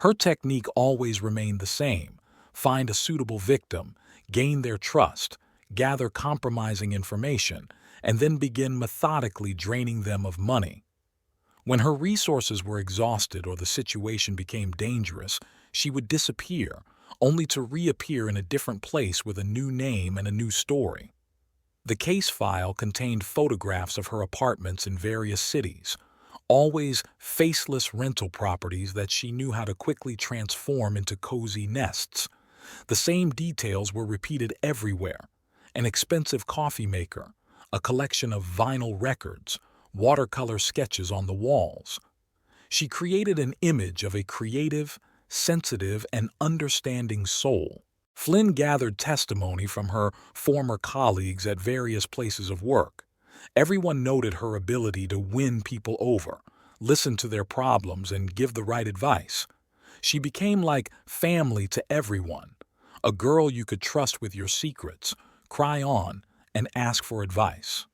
Her technique always remained the same: find a suitable victim, gain their trust, gather compromising information, and then begin methodically draining them of money. When her resources were exhausted or the situation became dangerous, she would disappear, only to reappear in a different place with a new name and a new story. The case file contained photographs of her apartments in various cities, always faceless rental properties that she knew how to quickly transform into cozy nests. The same details were repeated everywhere: an expensive coffee maker, a collection of vinyl records, watercolor sketches on the walls. She created an image of a creative, sensitive, and understanding soul. Flynn gathered testimony from her former colleagues at various places of work. Everyone noted her ability to win people over, listen to their problems, and give the right advice. She became like family to everyone, a girl you could trust with your secrets, cry on, and ask for advice.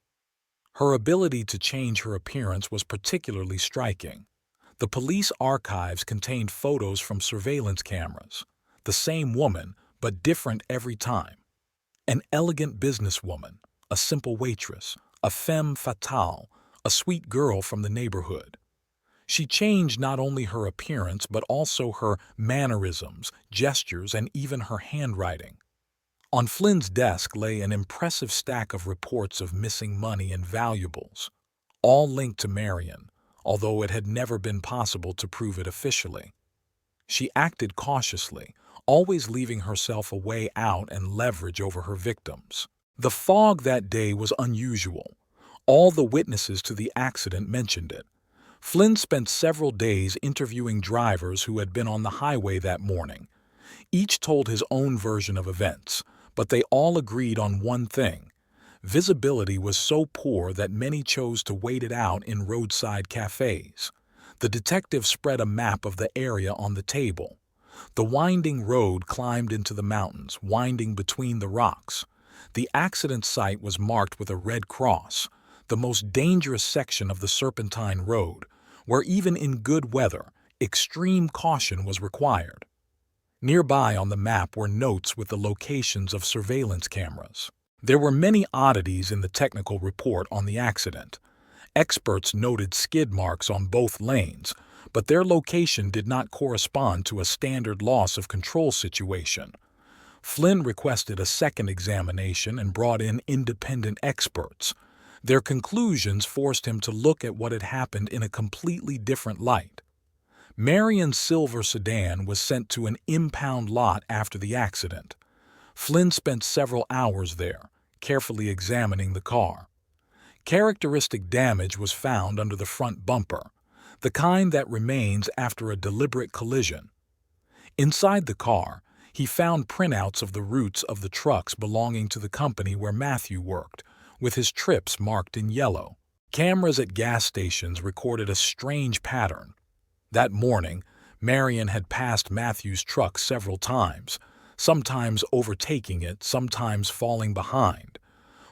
Her ability to change her appearance was particularly striking. The police archives contained photos from surveillance cameras, the same woman, but different every time. An elegant businesswoman, a simple waitress, a femme fatale, a sweet girl from the neighborhood. She changed not only her appearance but also her mannerisms, gestures, and even her handwriting. On Flynn's desk lay an impressive stack of reports of missing money and valuables, all linked to Marion, although it had never been possible to prove it officially. She acted cautiously, always leaving herself a way out and leverage over her victims. The fog that day was unusual. All the witnesses to the accident mentioned it. Flynn spent several days interviewing drivers who had been on the highway that morning. Each told his own version of events, but they all agreed on one thing. Visibility was so poor that many chose to wait it out in roadside cafes. The detective spread a map of the area on the table. The winding road climbed into the mountains, winding between the rocks. The accident site was marked with a red cross, the most dangerous section of the Serpentine Road, where even in good weather, extreme caution was required. Nearby on the map were notes with the locations of surveillance cameras. There were many oddities in the technical report on the accident. Experts noted skid marks on both lanes, but their location did not correspond to a standard loss of control situation. Flynn requested a second examination and brought in independent experts. Their conclusions forced him to look at what had happened in a completely different light. Marion's silver sedan was sent to an impound lot after the accident. Flynn spent several hours there, carefully examining the car. Characteristic damage was found under the front bumper, the kind that remains after a deliberate collision. Inside the car, he found printouts of the routes of the trucks belonging to the company where Matthew worked, with his trips marked in yellow. Cameras at gas stations recorded a strange pattern. That morning, Marion had passed Matthew's truck several times, sometimes overtaking it, sometimes falling behind.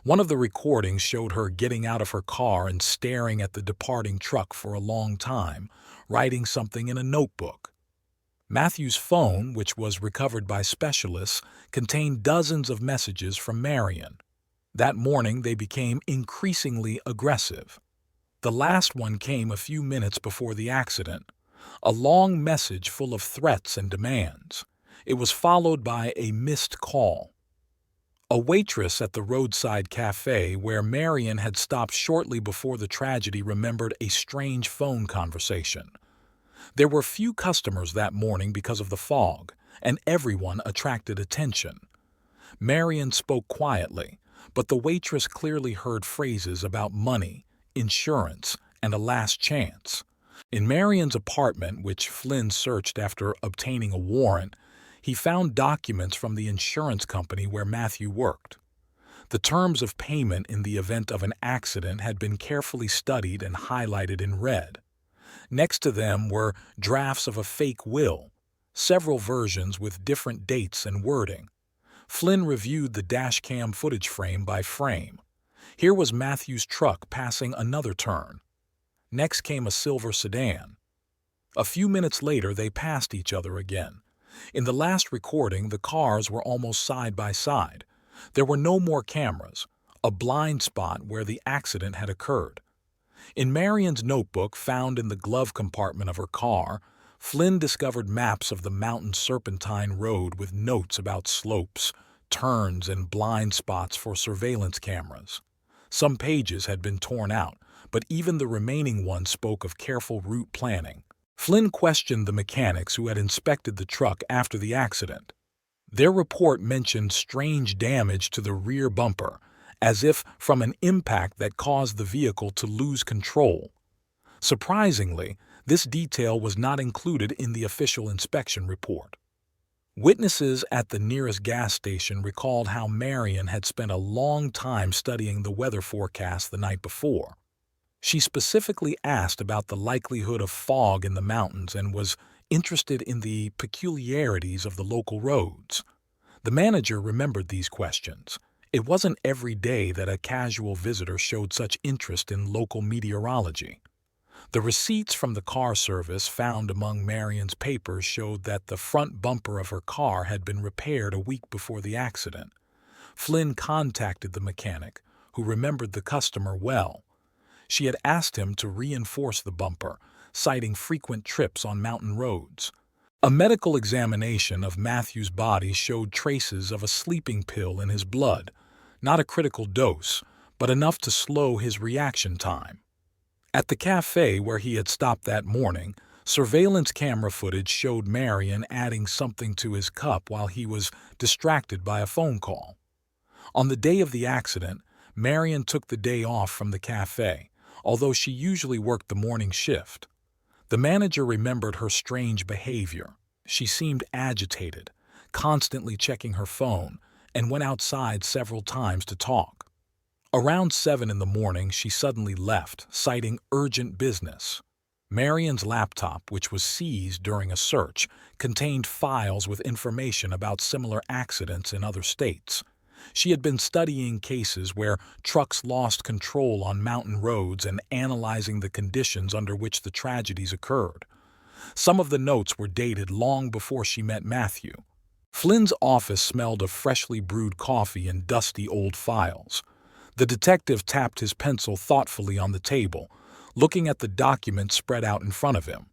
One of the recordings showed her getting out of her car and staring at the departing truck for a long time, writing something in a notebook. Matthew's phone, which was recovered by specialists, contained dozens of messages from Marion. That morning, they became increasingly aggressive. The last one came a few minutes before the accident, a long message full of threats and demands. It was followed by a missed call. A waitress at the roadside cafe where Marion had stopped shortly before the tragedy remembered a strange phone conversation. There were few customers that morning because of the fog, and everyone attracted attention. Marion spoke quietly, but the waitress clearly heard phrases about money, insurance, and a last chance. In Marion's apartment, which Flynn searched after obtaining a warrant, he found documents from the insurance company where Matthew worked. The terms of payment in the event of an accident had been carefully studied and highlighted in red. Next to them were drafts of a fake will, several versions with different dates and wording. Flynn reviewed the dashcam footage frame by frame. Here was Matthew's truck passing another turn. Next came a silver sedan. A few minutes later, they passed each other again. In the last recording, the cars were almost side by side. There were no more cameras, a blind spot where the accident had occurred. In Marion's notebook, found in the glove compartment of her car, Flynn discovered maps of the mountain Serpentine Road with notes about slopes, turns, and blind spots for surveillance cameras. Some pages had been torn out, but even the remaining ones spoke of careful route planning. Flynn questioned the mechanics who had inspected the truck after the accident. Their report mentioned strange damage to the rear bumper, as if from an impact that caused the vehicle to lose control. Surprisingly, this detail was not included in the official inspection report. Witnesses at the nearest gas station recalled how Marion had spent a long time studying the weather forecast the night before. She specifically asked about the likelihood of fog in the mountains and was interested in the peculiarities of the local roads. The manager remembered these questions. It wasn't every day that a casual visitor showed such interest in local meteorology. The receipts from the car service found among Marion's papers showed that the front bumper of her car had been repaired a week before the accident. Flynn contacted the mechanic, who remembered the customer well. She had asked him to reinforce the bumper, citing frequent trips on mountain roads. A medical examination of Matthew's body showed traces of a sleeping pill in his blood, not a critical dose, but enough to slow his reaction time. At the cafe where he had stopped that morning, surveillance camera footage showed Marion adding something to his cup while he was distracted by a phone call. On the day of the accident, Marion took the day off from the cafe, although she usually worked the morning shift. The manager remembered her strange behavior. She seemed agitated, constantly checking her phone, and went outside several times to talk. Around 7 in the morning, she suddenly left, citing urgent business. Marion's laptop, which was seized during a search, contained files with information about similar accidents in other states. She had been studying cases where trucks lost control on mountain roads and analyzing the conditions under which the tragedies occurred. Some of the notes were dated long before she met Matthew. Flynn's office smelled of freshly brewed coffee and dusty old files. The detective tapped his pencil thoughtfully on the table, looking at the documents spread out in front of him.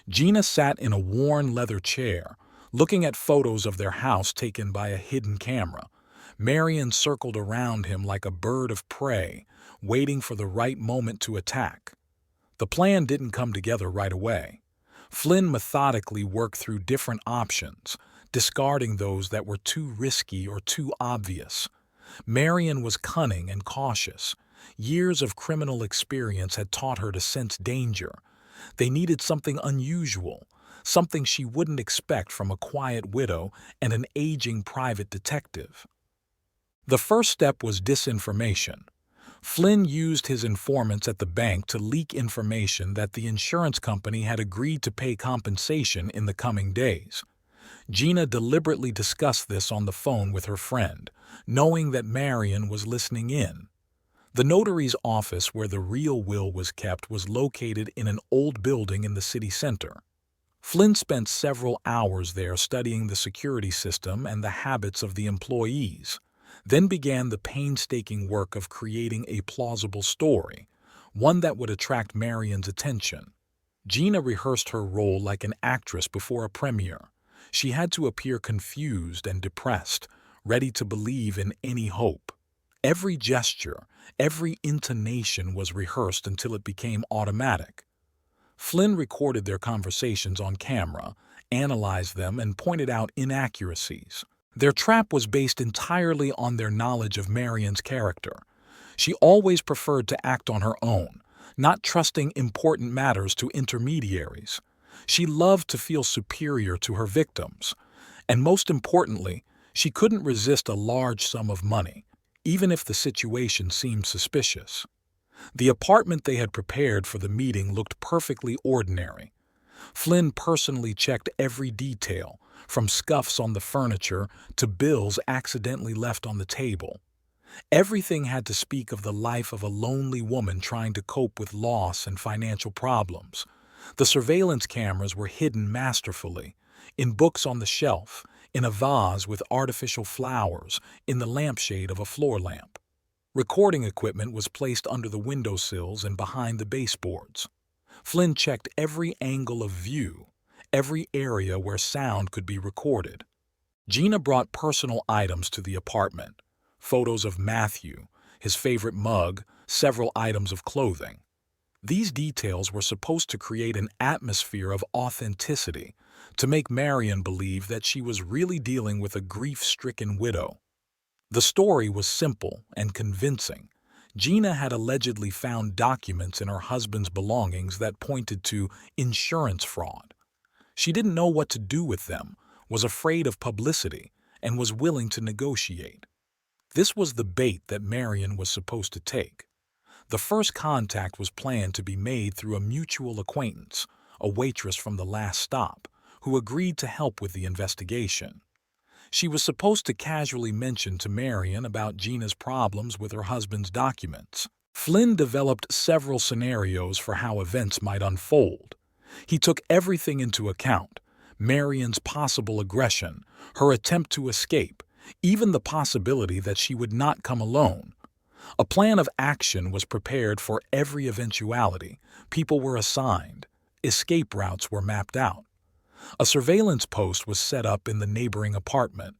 Gina sat in a worn leather chair, looking at photos of their house taken by a hidden camera. Marion circled around him like a bird of prey, waiting for the right moment to attack. The plan didn't come together right away. Flynn methodically worked through different options, discarding those that were too risky or too obvious. Marion was cunning and cautious. Years of criminal experience had taught her to sense danger. They needed something unusual, something she wouldn't expect from a quiet widow and an aging private detective. The first step was disinformation. Flynn used his informants at the bank to leak information that the insurance company had agreed to pay compensation in the coming days. Gina deliberately discussed this on the phone with her friend, knowing that Marion was listening in. The notary's office where the real will was kept was located in an old building in the city center. Flynn spent several hours there studying the security system and the habits of the employees, then began the painstaking work of creating a plausible story, one that would attract Marion's attention. Gina rehearsed her role like an actress before a premiere. She had to appear confused and depressed, ready to believe in any hope. Every gesture, every intonation was rehearsed until it became automatic. Flynn recorded their conversations on camera, analyzed them, and pointed out inaccuracies. Their trap was based entirely on their knowledge of Marion's character. She always preferred to act on her own, not trusting important matters to intermediaries. She loved to feel superior to her victims. And most importantly, she couldn't resist a large sum of money, even if the situation seemed suspicious. The apartment they had prepared for the meeting looked perfectly ordinary. Flynn personally checked every detail, from scuffs on the furniture to bills accidentally left on the table. Everything had to speak of the life of a lonely woman trying to cope with loss and financial problems. The surveillance cameras were hidden masterfully, in books on the shelf, in a vase with artificial flowers, in the lampshade of a floor lamp. Recording equipment was placed under the windowsills and behind the baseboards. Flynn checked every angle of view, every area where sound could be recorded. Gina brought personal items to the apartment: photos of Matthew, his favorite mug, several items of clothing. These details were supposed to create an atmosphere of authenticity, to make Marion believe that she was really dealing with a grief-stricken widow. The story was simple and convincing. Gina had allegedly found documents in her husband's belongings that pointed to insurance fraud. She didn't know what to do with them, was afraid of publicity, and was willing to negotiate. This was the bait that Marion was supposed to take. The first contact was planned to be made through a mutual acquaintance, a waitress from the last stop, who agreed to help with the investigation. She was supposed to casually mention to Marion about Gina's problems with her husband's documents. Flynn developed several scenarios for how events might unfold. He took everything into account: Marion's possible aggression, her attempt to escape, even the possibility that she would not come alone. A plan of action was prepared for every eventuality. People were assigned, Escape routes were mapped out. A surveillance post was set up in the neighboring apartment.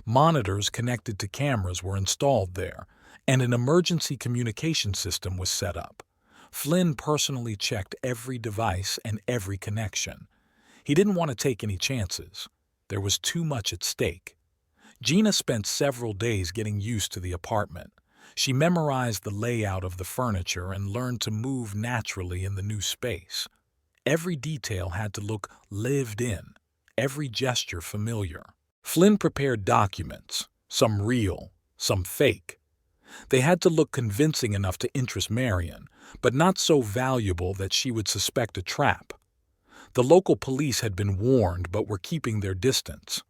Monitors connected to cameras were installed there, and an emergency communication system was set up. Flynn personally checked every device and every connection. He didn't want to take any chances. There was too much at stake. Gina spent several days getting used to the apartment. She memorized the layout of the furniture and learned to move naturally in the new space. Every detail had to look lived in, every gesture familiar. Flynn prepared documents, some real, some fake. They had to look convincing enough to interest Marion, but not so valuable that she would suspect a trap. The local police had been warned but were keeping their distance.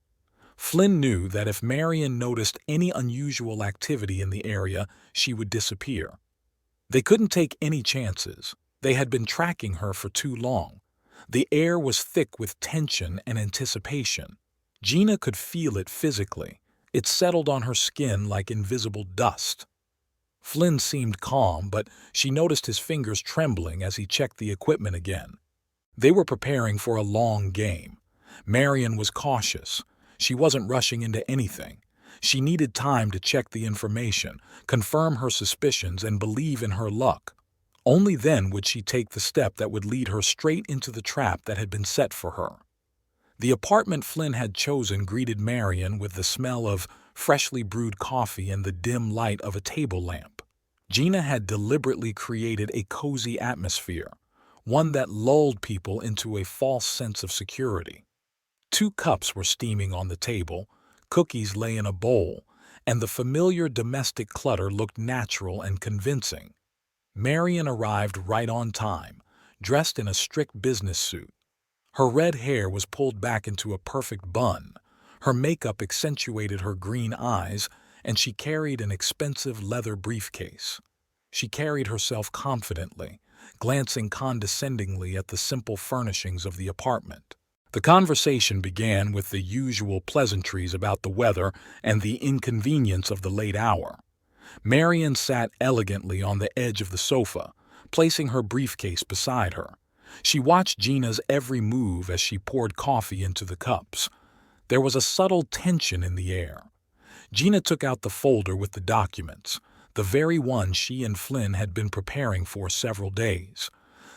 Flynn knew that if Marion noticed any unusual activity in the area, she would disappear. They couldn't take any chances. They had been tracking her for too long. The air was thick with tension and anticipation. Gina could feel it physically. It settled on her skin like invisible dust. Flynn seemed calm, but she noticed his fingers trembling as he checked the equipment again. They were preparing for a long game. Marion was cautious. She wasn't rushing into anything. She needed time to check the information, confirm her suspicions, and believe in her luck. Only then would she take the step that would lead her straight into the trap that had been set for her. The apartment Flynn had chosen greeted Marion with the smell of freshly brewed coffee and the dim light of a table lamp. Gina had deliberately created a cozy atmosphere, one that lulled people into a false sense of security. 2 cups were steaming on the table, cookies lay in a bowl, and the familiar domestic clutter looked natural and convincing. Marion arrived right on time, dressed in a strict business suit. Her red hair was pulled back into a perfect bun, her makeup accentuated her green eyes, and she carried an expensive leather briefcase. She carried herself confidently, glancing condescendingly at the simple furnishings of the apartment. The conversation began with the usual pleasantries about the weather and the inconvenience of the late hour. Marion sat elegantly on the edge of the sofa, placing her briefcase beside her. She watched Gina's every move as she poured coffee into the cups. There was a subtle tension in the air. Gina took out the folder with the documents, the very one she and Flynn had been preparing for several days.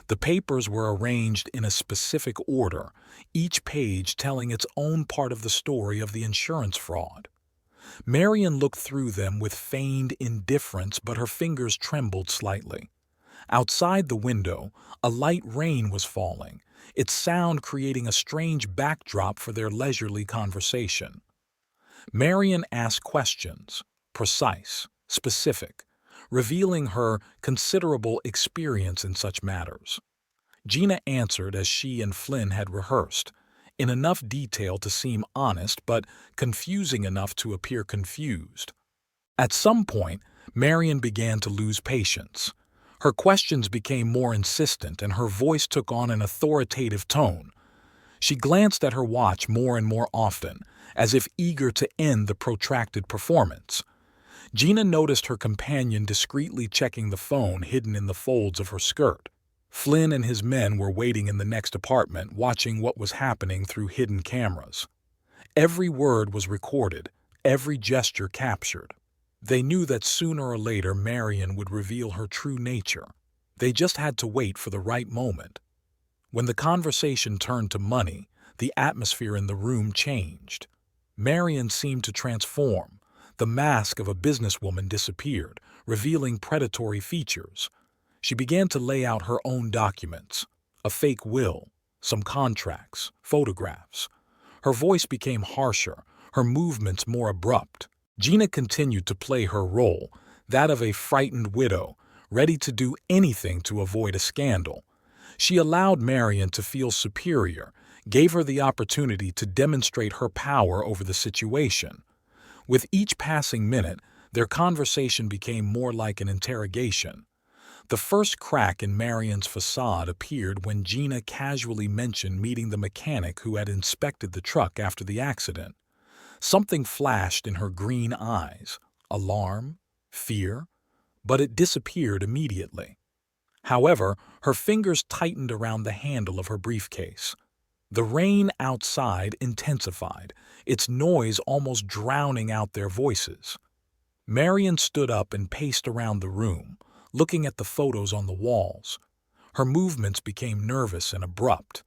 The papers were arranged in a specific order, each page telling its own part of the story of the insurance fraud. Marion looked through them with feigned indifference, but her fingers trembled slightly. Outside the window, a light rain was falling, its sound creating a strange backdrop for their leisurely conversation. Marion asked questions, precise, specific, revealing her considerable experience in such matters. Gina answered as she and Flynn had rehearsed, in enough detail to seem honest but confusing enough to appear confused. At some point, Marion began to lose patience. Her questions became more insistent and her voice took on an authoritative tone. She glanced at her watch more and more often, as if eager to end the protracted performance. Gina noticed her companion discreetly checking the phone hidden in the folds of her skirt. Flynn and his men were waiting in the next apartment, watching what was happening through hidden cameras. Every word was recorded, every gesture captured. They knew that sooner or later Marion would reveal her true nature. They just had to wait for the right moment. When the conversation turned to money, the atmosphere in the room changed. Marion seemed to transform. The mask of a businesswoman disappeared, revealing predatory features. She began to lay out her own documents, a fake will, some contracts, photographs. Her voice became harsher, her movements more abrupt. Gina continued to play her role, that of a frightened widow, ready to do anything to avoid a scandal. She allowed Marion to feel superior, gave her the opportunity to demonstrate her power over the situation. With each passing minute, their conversation became more like an interrogation. The first crack in Marion's facade appeared when Gina casually mentioned meeting the mechanic who had inspected the truck after the accident. Something flashed in her green eyes, alarm, fear, but it disappeared immediately. However, her fingers tightened around the handle of her briefcase. The rain outside intensified, its noise almost drowning out their voices. Marion stood up and paced around the room, looking at the photos on the walls. Her movements became nervous and abrupt.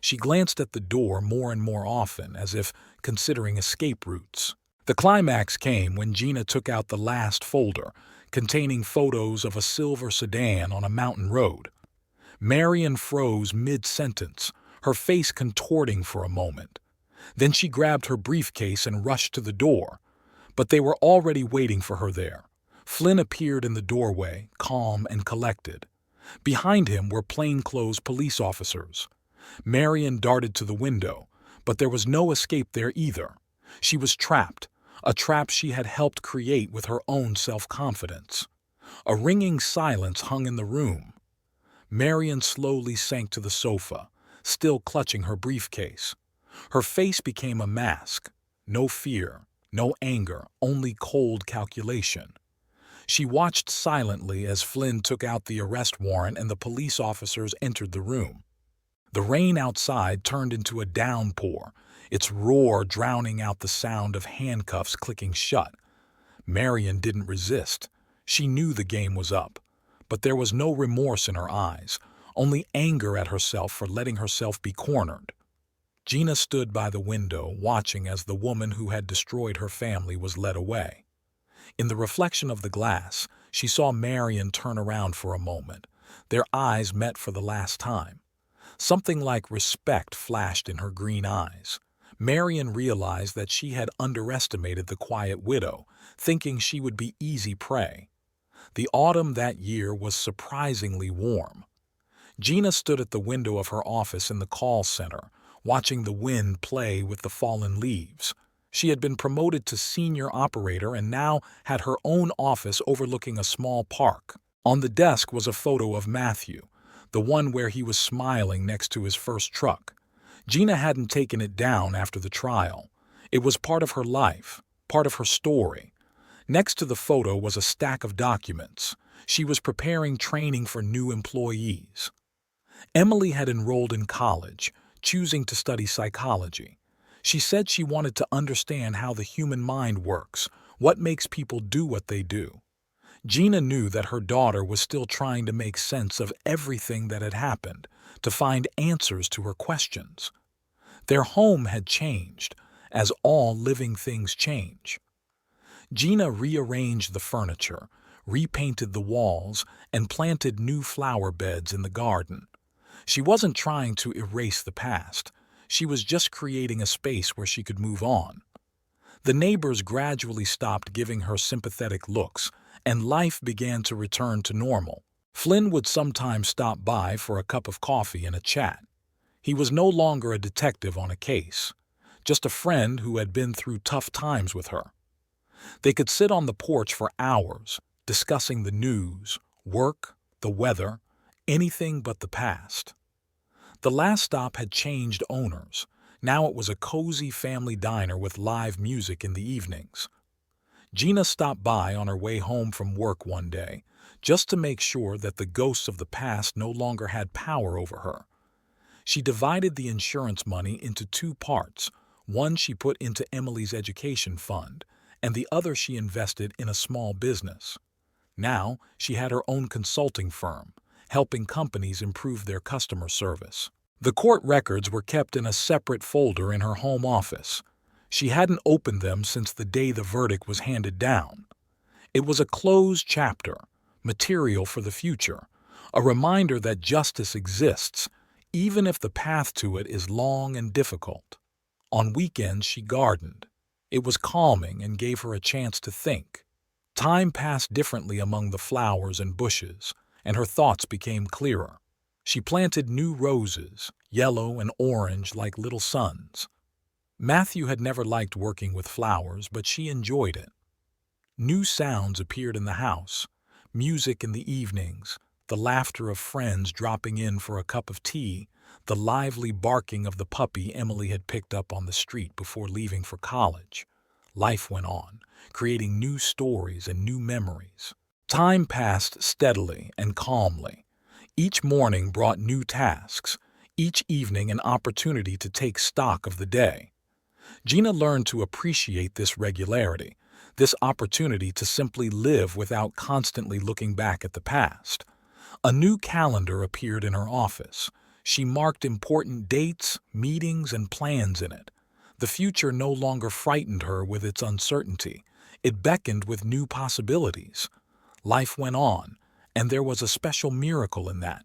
She glanced at the door more and more often, as if considering escape routes. The climax came when Gina took out the last folder, containing photos of a silver sedan on a mountain road. Marion froze mid-sentence, her face contorting for a moment. Then she grabbed her briefcase and rushed to the door. But they were already waiting for her there. Flynn appeared in the doorway, calm and collected. Behind him were plainclothes police officers. Marion darted to the window, but there was no escape there either. She was trapped, a trap she had helped create with her own self-confidence. A ringing silence hung in the room. Marion slowly sank to the sofa, still clutching her briefcase. Her face became a mask. No fear, no anger, only cold calculation. She watched silently as Flynn took out the arrest warrant and the police officers entered the room. The rain outside turned into a downpour, its roar drowning out the sound of handcuffs clicking shut. Marion didn't resist. She knew the game was up, but there was no remorse in her eyes, only anger at herself for letting herself be cornered. Gina stood by the window, watching as the woman who had destroyed her family was led away. In the reflection of the glass, she saw Marion turn around for a moment. Their eyes met for the last time. Something like respect flashed in her green eyes. Marion realized that she had underestimated the quiet widow, thinking she would be easy prey. The autumn that year was surprisingly warm. Gina stood at the window of her office in the call center, watching the wind play with the fallen leaves. She had been promoted to senior operator and now had her own office overlooking a small park. On the desk was a photo of Matthew, the one where he was smiling next to his first truck. Gina hadn't taken it down after the trial. It was part of her life, part of her story. Next to the photo was a stack of documents. She was preparing training for new employees. Emily had enrolled in college, choosing to study psychology. She said she wanted to understand how the human mind works, what makes people do what they do. Gina knew that her daughter was still trying to make sense of everything that had happened, to find answers to her questions. Their home had changed, as all living things change. Gina rearranged the furniture, repainted the walls, and planted new flower beds in the garden. She wasn't trying to erase the past. She was just creating a space where she could move on. The neighbors gradually stopped giving her sympathetic looks, and life began to return to normal. Flynn would sometimes stop by for a cup of coffee and a chat. He was no longer a detective on a case, just a friend who had been through tough times with her. They could sit on the porch for hours, discussing the news, work, the weather, anything but the past. The last stop had changed owners. Now it was a cozy family diner with live music in the evenings. Gina stopped by on her way home from work one day, just to make sure that the ghosts of the past no longer had power over her. She divided the insurance money into two parts. One she put into Emily's education fund, and the other she invested in a small business. Now she had her own consulting firm, helping companies improve their customer service. The court records were kept in a separate folder in her home office. She hadn't opened them since the day the verdict was handed down. It was a closed chapter, material for the future, a reminder that justice exists, even if the path to it is long and difficult. On weekends she gardened. It was calming and gave her a chance to think. Time passed differently among the flowers and bushes, and her thoughts became clearer. She planted new roses, yellow and orange like little suns. Matthew had never liked working with flowers, but she enjoyed it. New sounds appeared in the house, music in the evenings, the laughter of friends dropping in for a cup of tea, the lively barking of the puppy Emily had picked up on the street before leaving for college. Life went on, creating new stories and new memories. Time passed steadily and calmly. Each morning brought new tasks, each evening an opportunity to take stock of the day. Gina learned to appreciate this regularity, this opportunity to simply live without constantly looking back at the past. A new calendar appeared in her office. She marked important dates, meetings, and plans in it. The future no longer frightened her with its uncertainty. It beckoned with new possibilities. Life went on, and there was a special miracle in that.